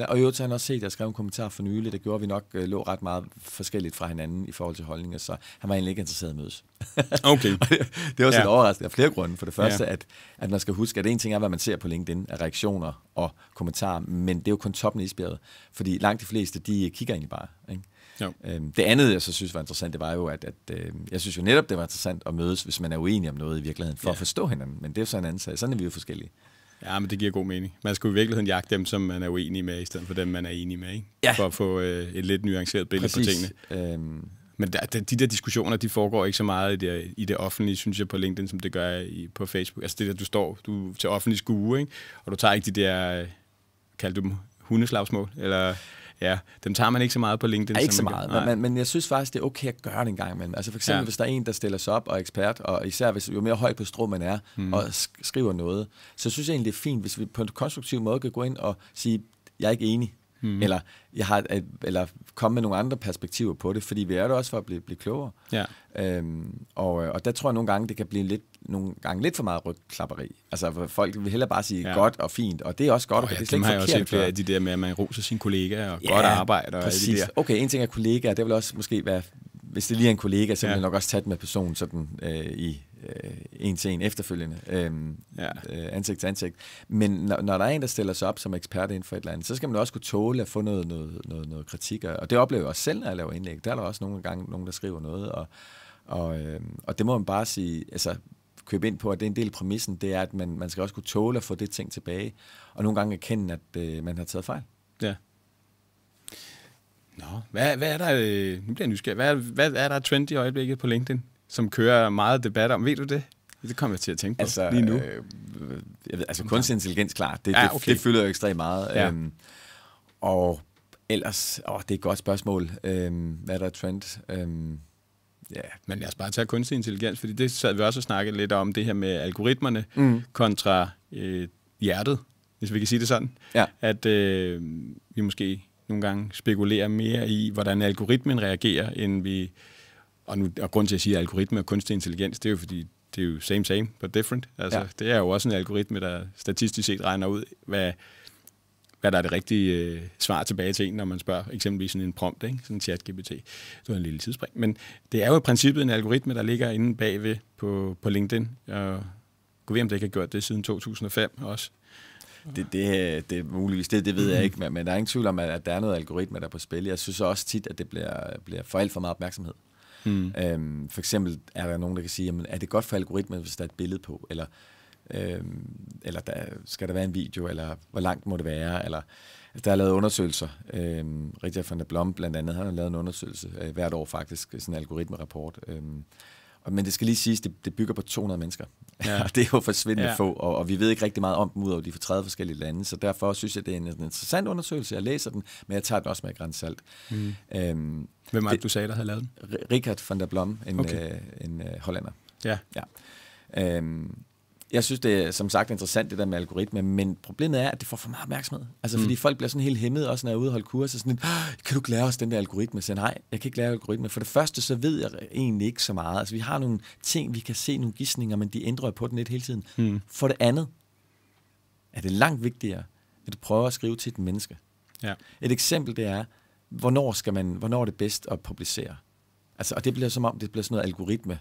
og jo, så han også set, at jeg skrev en kommentar for nylig, det gjorde, vi nok lå ret meget forskelligt fra hinanden i forhold til holdninger, så han var egentlig ikke interesseret i at mødes. Okay. Det var også lidt overraskende af flere grunde. For det første, at man skal huske, at en ting er, hvad man ser på LinkedIn af reaktioner og kommentarer, men det er jo kun toppen af isbjerget, fordi langt de fleste, de kigger egentlig bare, ikke? Det andet, jeg så synes var interessant, det var jo, at jeg synes jo netop, det var interessant at mødes, hvis man er uenig om noget i virkeligheden, for at forstå hinanden, men det er jo så en anden sag. Sådan er vi jo forskellige. Ja, men det giver god mening. Man skal i virkeligheden jagte dem, som man er uenig med, i stedet for dem, man er enig med, ikke? Ja. For at få et lidt nuanceret billede på tingene. Men de der diskussioner, de foregår ikke så meget i det offentlige, synes jeg, på LinkedIn, som det gør på Facebook. Altså det der, du er til offentlig skue, ikke? Og du tager ikke de der, kalder du dem hundeslagsmål, eller... Ja, dem tager man ikke så meget på LinkedIn. Ikke så meget, men jeg synes faktisk, det er okay at gøre det en gang imellem. Altså for eksempel, hvis der er en, der stiller sig op og er ekspert, og især jo mere høj på strå man er, og skriver noget, så synes jeg egentlig, det er fint, hvis vi på en konstruktiv måde kan gå ind og sige, jeg er ikke enig, eller komme med nogle andre perspektiver på det, fordi vi er der også for at blive klogere. Ja. Og der tror jeg nogle gange, det kan blive lidt for meget rygklapperi. Altså folk vil hellere bare sige godt og fint, og det er også godt, og det er slet ikke forkert. Også flere af de der med, at man roser sine kollegaer og godt arbejde. Og præcis. De der. Okay, en ting er kollegaer, det vil også måske være, hvis det lige er en kollega, så vil jeg nok også tage det med personen sådan i en til en efterfølgende, ansigt til ansigt. Men når der er en, der stiller sig op som ekspert inden for et eller andet, så skal man også kunne tåle at få noget kritik. Og det oplever jeg også selv, når jeg laver indlæg. Der er der også nogle gange nogen, der skriver noget, og det må man bare sige, altså købe ind på, at det er en del af præmissen, det er, at man skal også kunne tåle at få det ting tilbage, og nogle gange erkende, at man har taget fejl. Ja. Nå, hvad er der, nu bliver jeg nysgerrig, hvad er der trend i øjeblikket på LinkedIn, som kører meget debat om? Ved du det? Det kommer jeg til at tænke på lige nu. Kunstig intelligens, klart. Det fylder jo ekstremt meget. Ja. Og ellers, det er et godt spørgsmål. Hvad er der trend? Men lad os bare tage kunstig intelligens, fordi det sad vi også og snakkede lidt om, det her med algoritmerne kontra hjertet, hvis vi kan sige det sådan. Ja. At vi måske nogle gange spekulerer mere i, hvordan algoritmen reagerer, end vi... Og grund til at sige algoritme og kunstig intelligens, det er jo fordi, det er jo same, but different. Altså, det er jo også en algoritme, der statistisk set regner ud, hvad der er det rigtige svar tilbage til en, når man spørger eksempelvis sådan en prompt, ikke? Sådan en chat-GPT. Det var en lille tidsspring. Men det er jo i princippet en algoritme, der ligger inde bagved på LinkedIn. Og gå ved, om det ikke har gjort det siden 2005 også. Det er muligvis det ved jeg ikke, men der er ingen tvivl om, at der er noget algoritme, der er på spil. Jeg synes også tit, at det bliver for alt for meget opmærksomhed. For eksempel er der nogen, der kan sige, jamen, er det godt for algoritmen, hvis der er et billede på, eller skal der være en video, eller hvor langt må det være, eller der er lavet undersøgelser. Richard van der Blom blandt andet, han har lavet en undersøgelse hvert år faktisk, sådan en algoritmerapport. Men det skal lige siges, det bygger på 200 mennesker. Ja. Det er jo forsvindende få, og vi ved ikke rigtig meget om dem, udover de fra 30 forskellige lande, så derfor synes jeg, det er en interessant undersøgelse. Jeg læser den, men jeg tager den også med grænsalt. Hvem var det, du sagde, der havde lavet den? Richard van der Blom, en hollander. Ja. Jeg synes, det er som sagt interessant, det der med algoritme, men problemet er, at det får for meget opmærksomhed. Altså, fordi folk bliver sådan helt hæmmet, også når jeg er ude og holde kurser, sådan kan du ikke lære os den der algoritme? Så nej, jeg kan ikke lære algoritme. For det første, så ved jeg egentlig ikke så meget. Altså, vi har nogle ting, vi kan se, nogle gidsninger, men de ændrer på den lidt hele tiden. For det andet er det langt vigtigere, at du prøver at skrive til et menneske. Ja. Et eksempel, det er, hvornår er det bedst at publicere? Altså, og det bliver som om, det bliver sådan noget algoritme.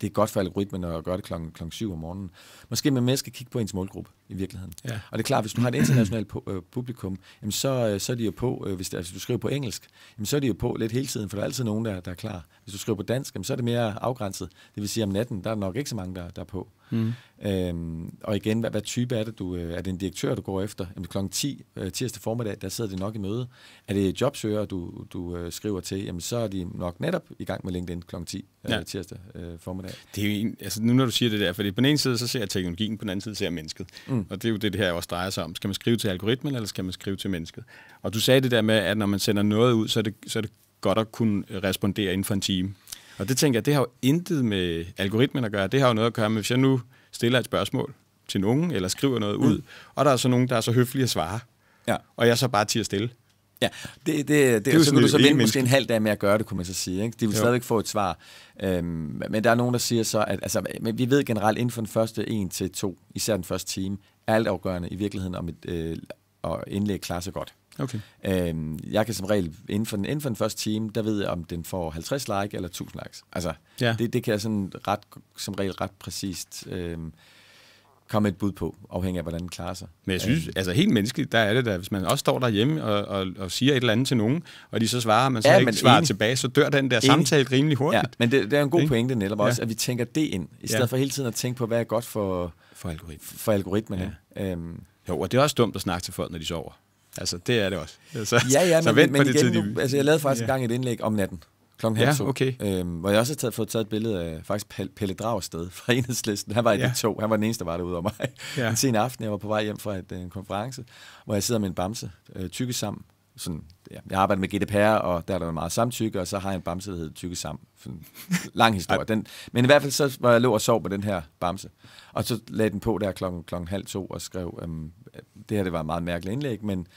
Det er godt for algoritmen at gøre det klokken 7 om morgenen. Måske man mere skal kigge på ens målgruppe i virkeligheden. Ja. Og det er klart, hvis du har et internationalt publikum, jamen så er de jo på, hvis du skriver på engelsk, jamen så er de jo på lidt hele tiden, for der er altid nogen, der er klar. Hvis du skriver på dansk, jamen så er det mere afgrænset. Det vil sige, om natten, der er nok ikke så mange, der er på. Og igen, hvad type er det? Er det en direktør, du går efter? Jamen klokken 10 tirsdag formiddag, der sidder de nok i møde. Er det jobsøgere, du skriver til? Jamen så er de nok netop i gang med LinkedIn klokken 10 tirsdag formiddag. Det er jo nu når du siger det der, fordi på den ene side, så ser jeg teknologien, på den anden side ser jeg mennesket. Og det er jo det her også drejer sig om. Skal man skrive til algoritmen, eller skal man skrive til mennesket? Og du sagde det der med, at når man sender noget ud, så er det godt at kunne respondere inden for en time. Og det tænker jeg, det har jo intet med algoritmen at gøre. Det har jo noget at gøre med, hvis jeg nu stiller et spørgsmål til nogen, eller skriver noget ud, og der er så nogen, der er så høflige at svare, og jeg så bare tiger stille. Ja, så kan du så vente måske en halv dag med at gøre det, kunne man så sige. Ikke? De vil stadigvæk få et svar. Men der er nogen, der siger så, at altså, vi ved generelt, inden for den første 1 til 2, især den første time, er alt afgørende i virkeligheden om at indlæg klarer sig godt. Okay. Jeg kan som regel, inden for den første time, der ved jeg, om den får 50 like eller 1000 likes. Altså, det kan jeg sådan som regel ret præcist komme et bud på, afhængig af, hvordan den klarer sig. Men jeg synes, altså helt menneskeligt, der er det der, hvis man også står derhjemme og siger et eller andet til nogen, og de så svarer, man så ikke svarer tilbage, så dør den der samtale rimelig hurtigt. Ja, men det er en god pointe netop også, at vi tænker det ind, i stedet for hele tiden at tænke på, hvad er godt for algoritmerne. Ja. Jo, og det er også dumt at snakke til folk, når de sover. Altså, det er det også. Så vent på det tid, altså, jeg lavede faktisk engang et indlæg om natten. Klokken 1:30. Okay. Hvor jeg også har fået taget et billede af faktisk Pelle Dragsted fra Enhedslisten. Han var i de 2. Han var den eneste, der var derude af mig. En sen aften, jeg var på vej hjem fra en konference, hvor jeg sidder med en bamse, tykke sammen. Sådan, jeg arbejder med GDPR, og der er meget samtykke, og så har jeg en bamse, der hedder tykke sammen. Sådan, lang historie. Men i hvert fald så var jeg lå og sov på den her bamse. Og så lagde den på der klokken 1:30 og skrev, det her det var et meget mærkeligt indlæg, men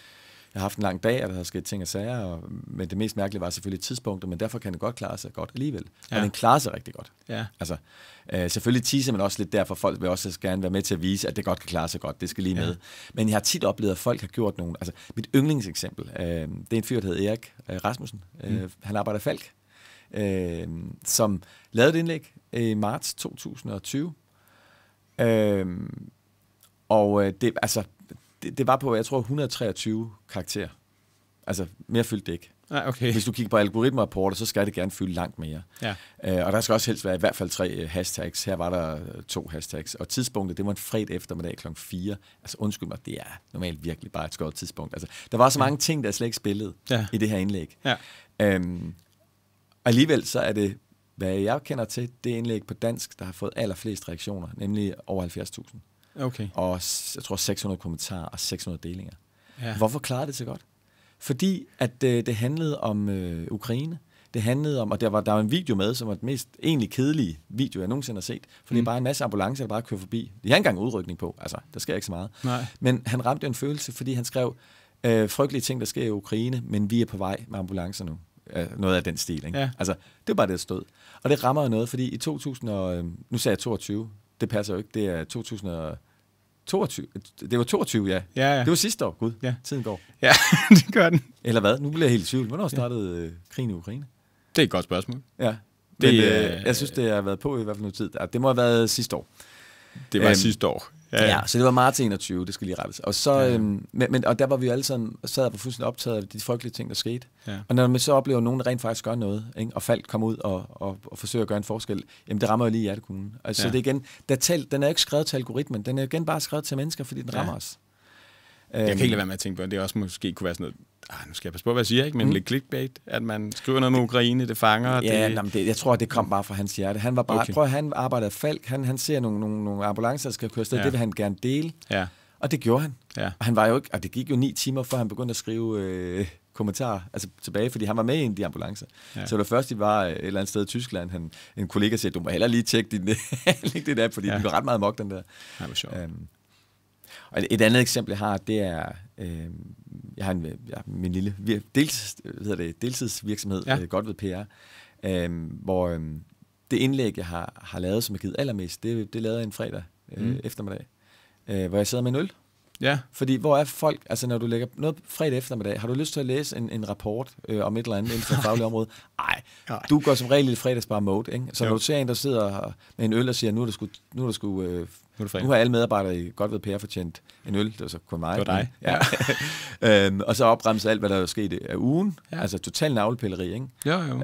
jeg har haft en lang dag, og der har sket ting og sager, men det mest mærkelige var selvfølgelig tidspunktet, men derfor kan den godt klare sig godt alligevel. Og den klarer sig rigtig godt. Ja. Altså, selvfølgelig teaser man også lidt derfor, folk vil også gerne være med til at vise, at det godt kan klare sig godt, det skal lige med. Men jeg har tit oplevet, at folk har gjort nogle, altså mit yndlingseksempel, det er en fyr, der hedder Erik Rasmussen, han arbejder i Falk, som lavede et indlæg i marts 2020, det var på, jeg tror, 123 karakterer. Altså, mere fyldte det ikke. Okay. Hvis du kigger på algoritmerapporter, så skal det gerne fylde langt mere. Ja. Og der skal også helst være i hvert fald 3 hashtags. Her var der 2 hashtags. Og tidspunktet, det var en fredag eftermiddag kl. 4. Altså, undskyld mig, det er normalt virkelig bare et skåret tidspunkt. Altså, der var så mange ting, der slet ikke spillede i det her indlæg. Ja. Alligevel så er det, hvad jeg kender til, det indlæg på dansk, der har fået allerflest reaktioner, nemlig over 70.000. Okay. Og jeg tror 600 kommentarer og 600 delinger. Ja. Hvorfor klarede det så godt? Fordi at det handlede om Ukraine. Det handlede om, og der var en video med, som var den mest egentlig kedelige video, jeg nogensinde har set. For det er bare en masse ambulancer, der bare kører forbi. De har ikke engang udrykning på, altså der sker ikke så meget. Nej. Men han ramte en følelse, fordi han skrev frygtelige ting, der sker i Ukraine, men vi er på vej med ambulancer nu. Noget af den stil, ikke? Ja. Altså, det er bare det, der stod. Og det rammer jo noget, fordi i nu sagde jeg 22, det passer jo ikke, det er 2022. Det var 22, ja. Det var sidste år, gud. Ja. Tiden går. Ja, det gør den. Eller hvad? Nu bliver jeg helt i tvivl. Hvornår startede krigen i Ukraine? Det er et godt spørgsmål. Ja. Jeg synes, det har været på i hvert fald noget tid. Det må have været sidste år. Det var sidste år. Ja, så det var marts 21, det skal lige rettes. Og så, og der var vi jo alle sammen sad og var fuldstændig optaget af de frygtelige ting, der skete. Ja. Og når man så oplever, at nogen rent faktisk gør noget, ikke? Og Falk kommer ud og forsøger at gøre en forskel, jamen det rammer jo lige hjertekuglen. Altså det igen, den er ikke skrevet til algoritmen, den er igen bare skrevet til mennesker, fordi den rammer os. Jeg kan ikke lade være med at tænke på, at det også måske kunne være sådan noget, nu skal jeg passe på, hvad jeg siger, ikke? Men lidt clickbait, at man skriver noget med Ukraine, det fanger. Ja, jeg tror, det kom bare fra hans hjerte. Han var bare, han arbejdede Falk, han ser nogle ambulancer, der skal køre sted, det vil han gerne dele. Ja. Og det gjorde han. Ja. Og han var jo ikke, og det gik jo 9 timer, før han begyndte at skrive kommentarer tilbage, fordi han var med i en af de ambulancer. Ja. Så det første, de var et eller andet sted i Tyskland, en kollega siger, du må hellere lige tjekke din app, fordi den går ret meget mok, den der. Ja, det var og et andet eksempel, jeg har, det er, jeg har min lille deltidsvirksomhed, godt ved PR, hvor det indlæg, jeg har lavet, som jeg har givet allermest, det lavede jeg en fredag eftermiddag, hvor jeg sidder med en øl. Ja. Fordi hvor er folk, altså når du lægger noget fredag eftermiddag, har du lyst til at læse en rapport om et eller andet inden for et fagligt område? Nej. Du går som regel i fredagsbar mode, ikke? Så når du ser en, der sidder med en øl og siger, nu har alle medarbejdere godt ved PR fortjent en øl, det var så kun mig. Det var dig. Ja. Og så opremser alt, hvad der er sket af ugen. Ja. Altså total navlepilleri, ikke? Jo.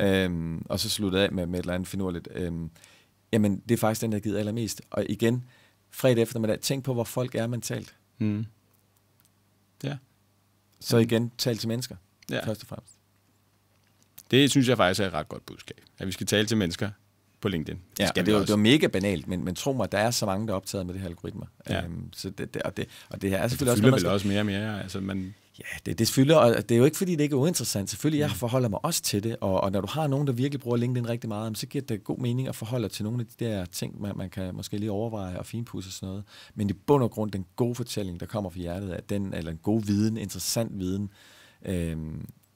Og så slutte af med et eller andet finurligt. Jamen, det er faktisk den, der har givet allermest. Og igen, fredag eftermiddag, tænk på, hvor folk er mentalt. Ja. Så igen, tal til mennesker, først og fremmest. Det synes jeg faktisk er et ret godt budskab, at vi skal tale til mennesker på LinkedIn. Det var mega banalt, men tro mig, der er så mange, der er optaget med det her algoritmer. Ja. Så det er selvfølgelig også... også mere og mere. Altså, det fylder, og det er jo ikke, fordi det ikke er uinteressant. Selvfølgelig, jeg forholder mig også til det, og når du har nogen, der virkelig bruger LinkedIn rigtig meget, så giver det god mening at forholde til nogle af de der ting, man kan måske lige overveje og finpudse og sådan noget. Men i bund og grund, den gode fortælling, der kommer fra hjertet af den, eller en god viden, interessant viden,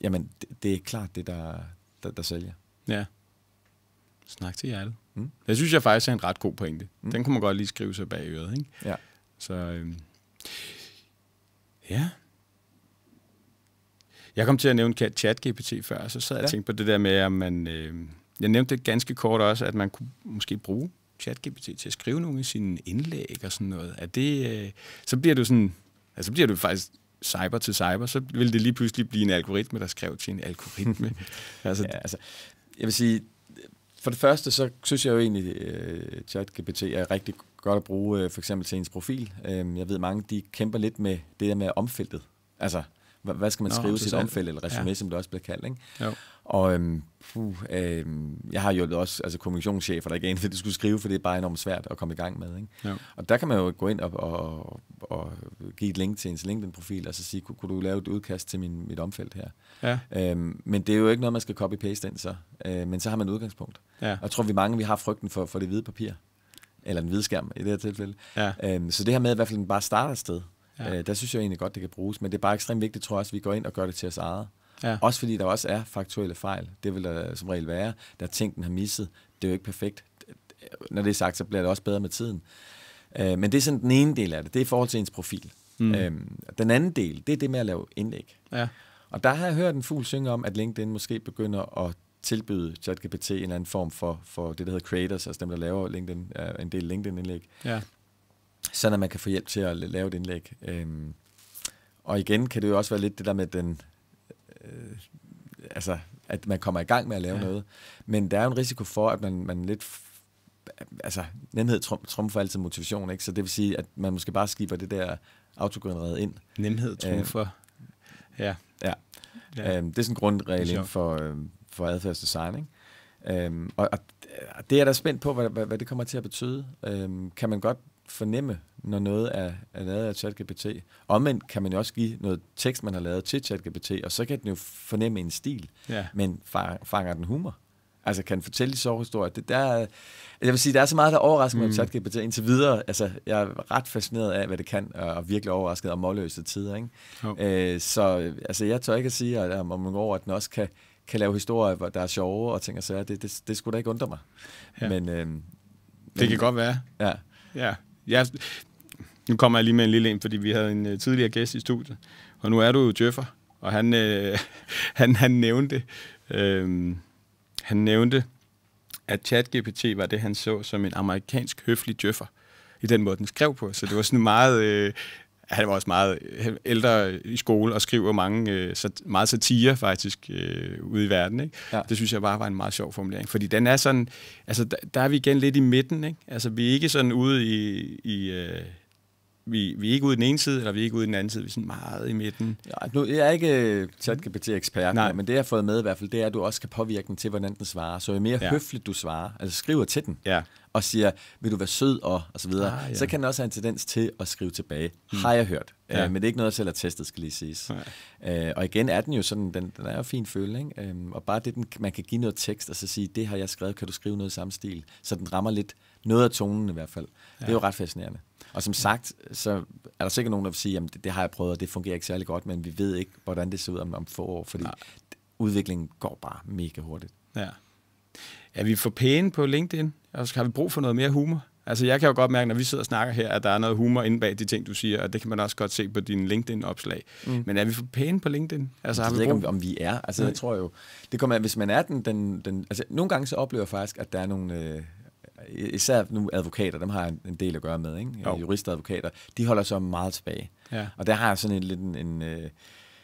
jamen, det er klart det, der sælger. Ja. Snak til hjertet. Det synes jeg faktisk er en ret god pointe. Den kunne man godt lige skrive sig bag øret, ikke? Ja. Så, ja. Jeg kom til at nævne ChatGPT før, så sad jeg og tænkte på det der med, at man... jeg nævnte det ganske kort også, at man kunne måske bruge ChatGPT til at skrive nogle af sine indlæg og sådan noget. At det, så bliver du sådan... Altså bliver du faktisk cyber til cyber, så vil det lige pludselig blive en algoritme, der skrev til en algoritme. Jeg vil sige... For det første, så synes jeg jo egentlig, ChatGPT er rigtig godt at bruge for eksempel til ens profil. Jeg ved, mange de kæmper lidt med det der med omfeltet. Altså, hvad skal man skrive sit omfelt, eller resume, som det også bliver kaldt, ikke? Jo. Og jeg har jo også kommunikationschefer, der ikke er det skulle skrive, for det er bare enormt svært at komme i gang med, ikke? Jo. Og der kan man jo gå ind og give et link til ens LinkedIn-profil, og så sige, kunne du lave et udkast til mit omfelt her? Ja. Men det er jo ikke noget, man skal copy-paste ind så. Men så har man et udgangspunkt. Ja. Og jeg tror, vi har frygten for det hvide papir, eller en hvide skærm i det her tilfælde. Ja. Så det her med i hvert fald bare starter et sted, der synes jeg egentlig godt, det kan bruges. Men det er bare ekstremt vigtigt, tror jeg også, at vi går ind og gør det til os eget. Ja. Også fordi der også er faktuelle fejl. Det vil der som regel være. Der er ting, den har misset. Det er jo ikke perfekt. Når det er sagt, så bliver det også bedre med tiden. Men det er sådan den ene del af det. Det er i forhold til ens profil. Den anden del, det er det med at lave indlæg. Ja. Og der har jeg hørt en fugl synge om, at LinkedIn måske begynder at tilbyde ChatGPT en eller anden form for det, der hedder creators, altså dem, der laver LinkedIn, en del LinkedIn-indlæg. Ja. Sådan at man kan få hjælp til at lave et indlæg. Og igen kan det jo også være lidt det der med den... at man kommer i gang med at lave noget. Men der er jo en risiko for, at man lidt... nemhed trumfer altid motivation, ikke? Så det vil sige, at man måske bare skiber det der autogenereret ind. Nemhed trumfer. Ja. Det er sådan en grundregel inden for adfærdsdesign, ikke? Og det er der spændt på, hvad det kommer til at betyde. Kan man godt fornemme, når noget er lavet af ChatGPT. Omvendt kan man jo også give noget tekst, man har lavet til ChatGPT, og så kan den jo fornemme en stil, men fanger den humor. Altså kan den fortælle de sjove historier. Jeg vil sige, der er så meget, der overrasker mig om ChatGPT indtil videre. Altså, jeg er ret fascineret af, hvad det kan, og virkelig overrasket om målløse tider, ikke? Så jeg tør ikke at sige, at om nogle år, at den også kan lave historier, der er sjove og ting og sager. Det skulle da ikke undre mig. Ja. Men det kan godt være. Ja. Nu kommer jeg lige med en lille en, fordi vi havde en tidligere gæst i studiet, og nu er du jo djøffer, og han nævnte, at ChatGPT var det, han så som en amerikansk høflig djøffer, i den måde, den skrev på. Så det var sådan meget... han var også meget ældre i skole og skriver meget satire faktisk ude i verden, ikke? Ja. Det synes jeg bare var en meget sjov formulering, fordi den er sådan, altså der er vi igen lidt i midten, ikke? Altså vi er ikke sådan ude vi er ikke ude i den ene side, eller vi er ikke ude i den anden side. Vi er sådan meget i midten. Ja, nu, jeg er ikke ChatGPT-ekspert, men det jeg har fået med i hvert fald, det er, at du også kan påvirke den til, hvordan den svarer. Så jo mere høfligt du svarer, altså skriver til den, og siger, vil du være sød og så videre, så kan den også have en tendens til at skrive tilbage. Har jeg hørt. Men det er ikke noget, jeg selv har testet, skal lige siges. Og igen er den jo sådan, den er jo fin føle, ikke? Og bare det, man kan give noget tekst, og så sige, det har jeg skrevet, kan du skrive noget i samme stil? Så den rammer lidt noget af tonen i hvert fald. Det er jo ret fascinerende. Og som sagt, så er der sikkert nogen, der vil sige, at det har jeg prøvet, og det fungerer ikke særlig godt, men vi ved ikke, hvordan det ser ud om få år, fordi udviklingen går bare mega hurtigt. Ja. Er vi for pæne på LinkedIn? Og har vi brug for noget mere humor? Altså jeg kan jo godt mærke, når vi sidder og snakker her, at der er noget humor inde bag de ting, du siger, og det kan man også godt se på dine LinkedIn-opslag. Men er vi for pæne på LinkedIn? Altså, jeg ved ikke, om vi er. Altså jeg tror jo, det kommer, hvis man er altså nogle gange så oplever jeg faktisk, at der er nogle... især nu advokater, dem har jeg en del at gøre med, ikke? Jurister og advokater, de holder sig meget tilbage. Ja. Og der har jeg sådan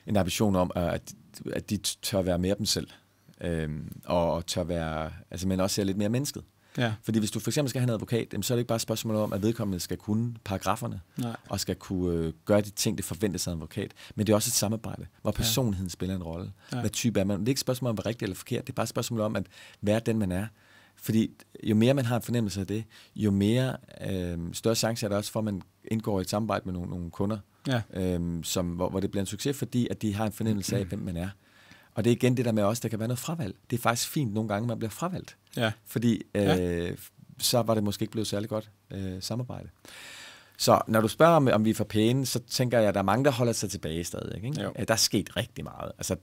en ambition om, at de tør være mere dem selv. Og tør være, altså men også ser lidt mere mennesket. Ja. Fordi hvis du for eksempel skal have en advokat, så er det ikke bare et spørgsmål om, at vedkommende skal kunne paragraferne, og skal kunne gøre de ting, det forventes af en advokat. Men det er også et samarbejde, hvor personligheden spiller en rolle. Hvad type er man? Det er ikke et spørgsmål om, hvad rigtigt eller forkert, det er bare et spørgsmål om, at være den, man er. Fordi jo mere man har en fornemmelse af det, jo mere større chance er der også for, at man indgår i et samarbejde med nogle kunder, hvor det bliver en succes, fordi at de har en fornemmelse af, hvem man er. Og det er igen det der med også, der kan være noget fravalg. Det er faktisk fint nogle gange, man bliver fravalgt. Ja. Fordi så var det måske ikke blevet særlig godt samarbejde. Så når du spørger, om vi er for pæne, så tænker jeg, at der er mange, der holder sig tilbage stadig. Ikke? Der er sket rigtig meget. Altså,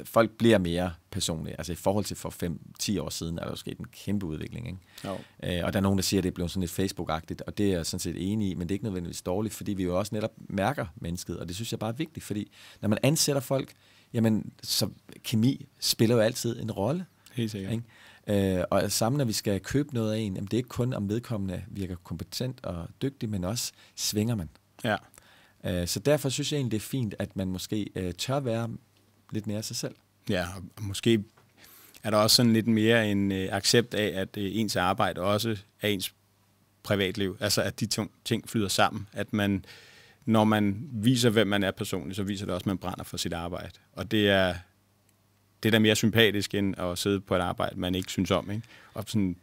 folk bliver mere personlige. Altså i forhold til for 5-10 år siden, er der jo sket en kæmpe udvikling. Ikke? Og der er nogen, der siger, at det er blevet sådan lidt Facebook-agtigt, og det er jeg sådan set enig i, men det er ikke nødvendigvis dårligt, fordi vi jo også netop mærker mennesket, og det synes jeg bare er vigtigt, fordi når man ansætter folk, jamen, så kemi spiller jo altid en rolle. Helt sikkert. Ikke? Og sammen, når vi skal købe noget af en, jamen, det er ikke kun om vedkommende virker kompetent og dygtig, men også svinger man. Ja. Så derfor synes jeg egentlig, det er fint, at man måske tør være lidt mere sig selv. Ja, og måske er der også sådan lidt mere en accept af, at ens arbejde også er ens privatliv. Altså, at de ting flyder sammen. At man, når man viser, hvem man er personligt, så viser det også, at man brænder for sit arbejde. Og det er da mere sympatisk, end at sidde på et arbejde, man ikke synes om. Ikke? Og sådan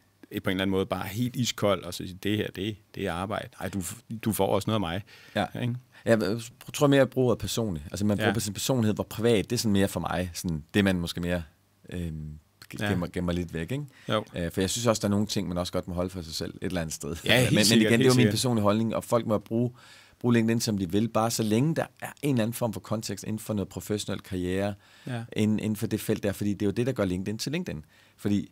på en eller anden måde bare helt iskold, og så sige, det her, det er arbejde. Nej, du får også noget af mig. Ja. Ikke? Jeg tror mere, at bruger personligt. Altså man bruger på sin personlighed, hvor privat, det er sådan mere for mig, sådan det man måske mere gemmer lidt væk. Ikke? For jeg synes også, der er nogle ting, man også godt må holde for sig selv et eller andet sted. Ja, men igen, det er jo min personlige holdning, og folk må bruge LinkedIn, som de vil, bare så længe der er en eller anden form for kontekst inden for noget professionel karriere, inden for det felt der, fordi det er jo det, der gør LinkedIn til LinkedIn. Fordi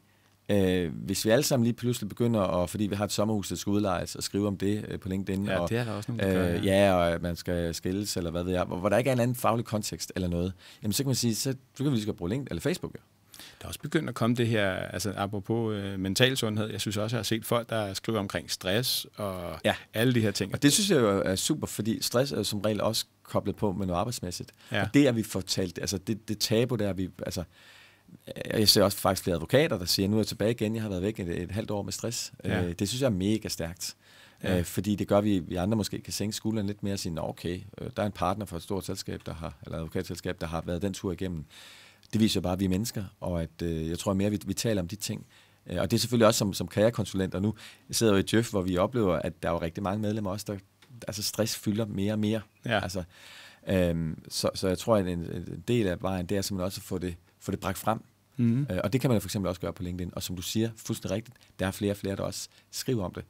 hvis vi alle sammen lige pludselig begynder, fordi vi har et sommerhus, der skal udlejes, og skrive om det på LinkedIn, ja, det er der også nogen, der gør, og at man skal skilles, eller hvad ved jeg, hvor der ikke er en anden faglig kontekst eller noget, jamen så kan man sige, så kan vi lige skal bruge LinkedIn eller Facebook. Jo. Der er også begyndt at komme det her, altså apropos mental sundhed, jeg synes også, jeg har set folk, der skriver omkring stress og alle de her ting. Og det synes jeg jo er super, fordi stress er som regel også koblet på med noget arbejdsmæssigt. Ja. Og det er vi fortalt, altså det tabu der, vi, altså jeg ser også faktisk flere advokater, der siger, nu er jeg tilbage igen, jeg har været væk et halvt år med stress. Ja. Det synes jeg er mega stærkt. Ja. Fordi det gør, at vi andre måske kan sænke skulderen lidt mere og sige, okay, der er en partner fra et stort selskab, eller advokatselskab, der har været den tur igennem. Det viser bare, at vi er mennesker, og at jeg tror mere, vi taler om de ting. Og det er selvfølgelig også som karrierekonsulent, og nu sidder jeg i Djøf, hvor vi oplever, at der er jo rigtig mange medlemmer også, der altså stress fylder mere og mere. Ja. Altså, så jeg tror, at en del af vejen, det er simpelthen også at få det bragt frem. Mm-hmm. Og det kan man jo for eksempel også gøre på LinkedIn. Og som du siger, fuldstændig rigtigt, der er flere og flere, der også skriver om det.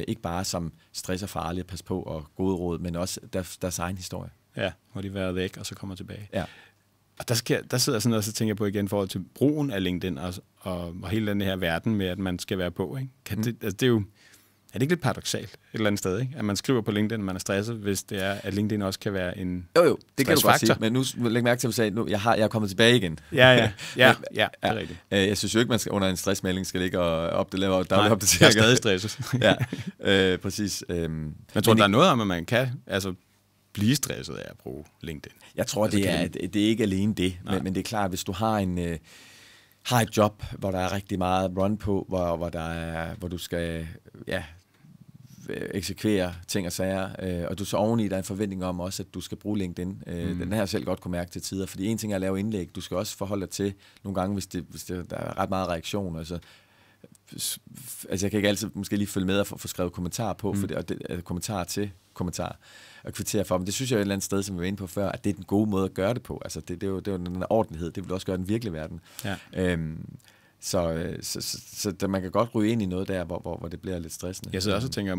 Ikke bare som stress er farligt at passe på og gode råd, men også deres egen historie. Ja, hvor de været væk, og så kommer tilbage. Ja. Og der sidder jeg sådan og så tænker jeg på igen i forhold til brugen af LinkedIn og hele den her verden med, at man skal være på. Ikke? Det er jo... Er det ikke lidt paradoksalt et eller andet sted, ikke? At man skriver på LinkedIn, at man er stresset, hvis det er, at LinkedIn også kan være en Jo, det kan du godt sige, men nu læg mærke til, at du sagde, jeg er kommet tilbage igen. Ja, det er rigtigt. Jeg synes jo ikke, man skal under en stressmelding skal ligge og lave opdateringer. Jeg er stadig stresset. Præcis. Men tror der er noget om, at man kan blive stresset af at bruge LinkedIn? Jeg tror, det er ikke alene det, men det er klart, hvis du har et job, hvor der er rigtig meget run på, hvor du skal eksekvere ting og sager, og du så oveni, der er en forventning om også, at du skal bruge LinkedIn. Den har jeg selv godt kunne mærke til tider, fordi en ting er at lave indlæg, du skal også forholde dig til nogle gange, hvis der er ret meget reaktion. Altså jeg kan ikke altid måske lige følge med og få skrevet kommentarer på, for kommentarer til kommentarer og kvittere for, men det synes jeg er et eller andet sted, som vi var inde på før, at det er den gode måde at gøre det på. Altså det er jo den ordentlighed, det vil også gøre den virkelige verden. Ja. Så man kan godt ryge ind i noget der, hvor det bliver lidt stressende. Jeg sidder også og tænker,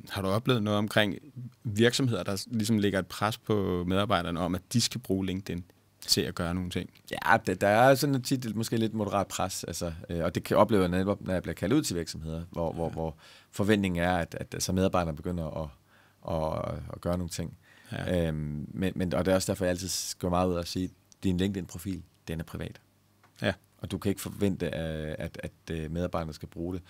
har du oplevet noget omkring virksomheder, der ligesom lægger et pres på medarbejderne om, at de skal bruge LinkedIn til at gøre nogle ting? Ja, der er sådan tit måske lidt moderat pres, altså, og det kan opleve jeg netop, når jeg bliver kaldt ud til virksomheder, hvor forventningen er, at så medarbejderne begynder at gøre nogle ting. Ja. Og det er også derfor, jeg altid går meget ud og sige, at din LinkedIn-profil, den er privat. Ja. Og du kan ikke forvente, at medarbejderne skal bruge det.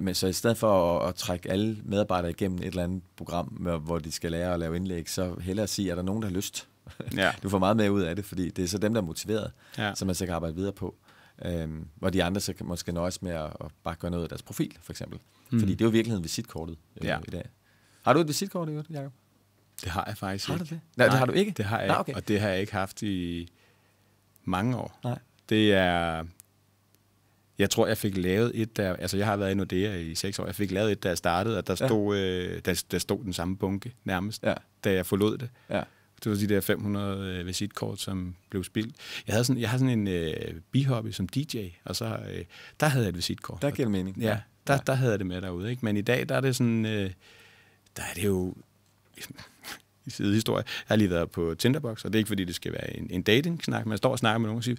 Men så i stedet for at trække alle medarbejdere igennem et eller andet program, hvor de skal lære at lave indlæg, så hellere sige, er der nogen, der har lyst? Ja. Du får meget mere ud af det, fordi det er så dem, der er motiveret, som man så kan arbejde videre på. Hvor de andre så kan måske nøjes med at bare gøre noget af deres profil, for eksempel. Fordi det er jo i virkeligheden visitkortet i dag. Har du et visitkort, Jacob? Det har jeg faktisk ikke. Har du det? Nej, det har du ikke? Det har jeg ikke, okay. Og det har jeg ikke haft i mange år. Nej. Det er... Jeg tror, jeg fik lavet et der... Altså, jeg har været i Nordea i 6 år. Jeg fik lavet et, da jeg startede, og der stod den samme bunke nærmest, da jeg forlod det. Ja. Det var de der 500 visitkort, som blev spildt. Jeg har sådan en bihobby som DJ, og så der havde jeg et visitkort. Der giver det mening. Ja, der havde jeg det med derude. Ikke? Men i dag, der er det sådan... der er det jo... i sidehistorie. Jeg har lige været på Tinderbox, og det er ikke, fordi det skal være en dating-snak, men jeg står og snakker med nogen og siger,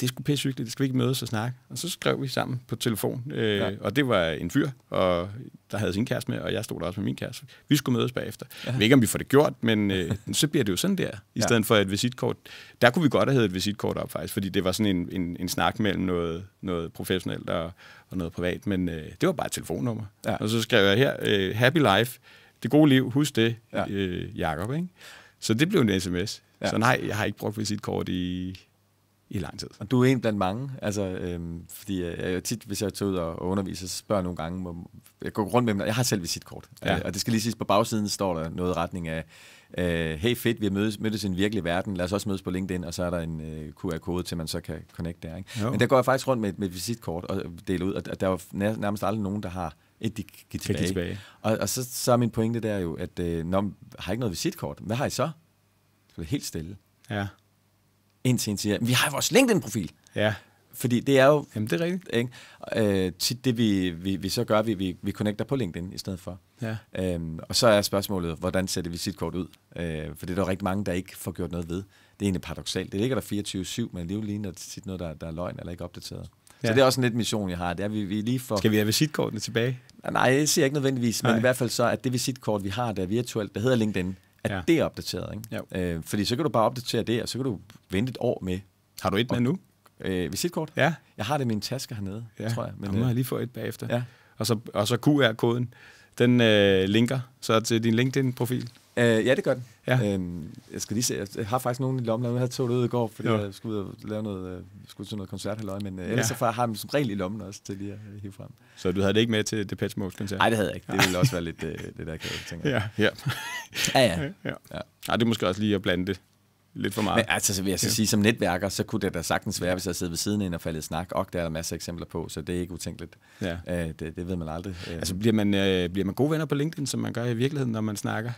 det skulle pisse hyggeligt, det skal vi ikke mødes og snakke. Og så skrev vi sammen på telefon, og det var en fyr, og der havde sin kæreste med, og jeg stod der også med min kæreste. Vi skulle mødes bagefter. Ja. Jeg ved ikke, om vi får det gjort, men så bliver det jo sådan der, i stedet for et visitkort. Der kunne vi godt have heddet et visitkort op, faktisk, fordi det var sådan en snak mellem noget professionelt og noget privat, men det var bare et telefonnummer. Ja. Og så skrev jeg her, happy life, det gode liv, husk det, Jacob, ikke? Så det blev en sms. Ja. Så nej, jeg har ikke brugt visitkort i lang tid. Og du er en blandt mange, altså, fordi jeg tit, hvis jeg tager ud og underviser, så spørger jeg nogle gange, jeg går rundt med dem, jeg har selv visitkort, og det skal lige siges, på bagsiden står der noget i retning af, hey fedt, vi har mødtes i en virkelig verden, lad os også mødes på LinkedIn, og så er der en QR-kode til, man så kan connecte der. Ikke? Men der går jeg faktisk rundt med et visitkort og deler ud, og der er jo nærmest aldrig nogen, der har et, de giver tilbage. Og så er min pointe der jo, at når har ikke noget visitkort, hvad har I så? Så er det helt stille. Ja. Indtil en siger, vi har vores LinkedIn-profil. Ja. Fordi det er jo... Jamen, det er rigtigt. Ikke? Tit det, vi så gør, vi connecter på LinkedIn i stedet for. Ja. Og så er spørgsmålet, hvordan ser det visitkort ud? For det er der rigtig mange, der ikke får gjort noget ved. Det er egentlig paradoksalt. Det ligger der 24/7, men alligevel ligner det tit noget, der er løgn eller ikke opdateret. Ja. Så det er også en lidt mission, jeg har. Det er, vi lige får... Skal vi have visitkortene tilbage? Nej, det siger jeg ikke nødvendigvis, men i hvert fald så, at det visitkort, vi har, der er virtuelt, der hedder LinkedIn, at det er opdateret. Ikke? Fordi så kan du bare opdatere det, og så kan du vente et år med. Har du et med nu? Visitkort? Ja. Jeg har det i min taske hernede, tror jeg. Men må jeg lige få et bagefter. Ja. Og så QR-koden, den linker så til din LinkedIn-profil. Ja, det gør den. Ja. Jeg skal lige se, jeg har faktisk nogen i lommen, jeg havde taget det ud i går, fordi jeg skulle ud og lave noget, skulle til noget koncerthalløj, men ellers så har jeg dem som regel i lommen også til lige at hive frem. Så du havde det ikke med til Depeche Mode-koncert? Nej, det havde jeg ikke. Det ville også være lidt det der, kan jeg tænke. Ja. Ja, det er måske også lige at blande det lidt for meget. Men altså, så vil jeg så sige, som netværker, så kunne det da sagtens være, hvis jeg sidder ved siden af en og faldet snak, og der er der masser af eksempler på, så det er ikke utænkeligt. Ja. Det ved man aldrig. Altså, bliver man gode venner på LinkedIn, som man gør i virkeligheden, når man snakker?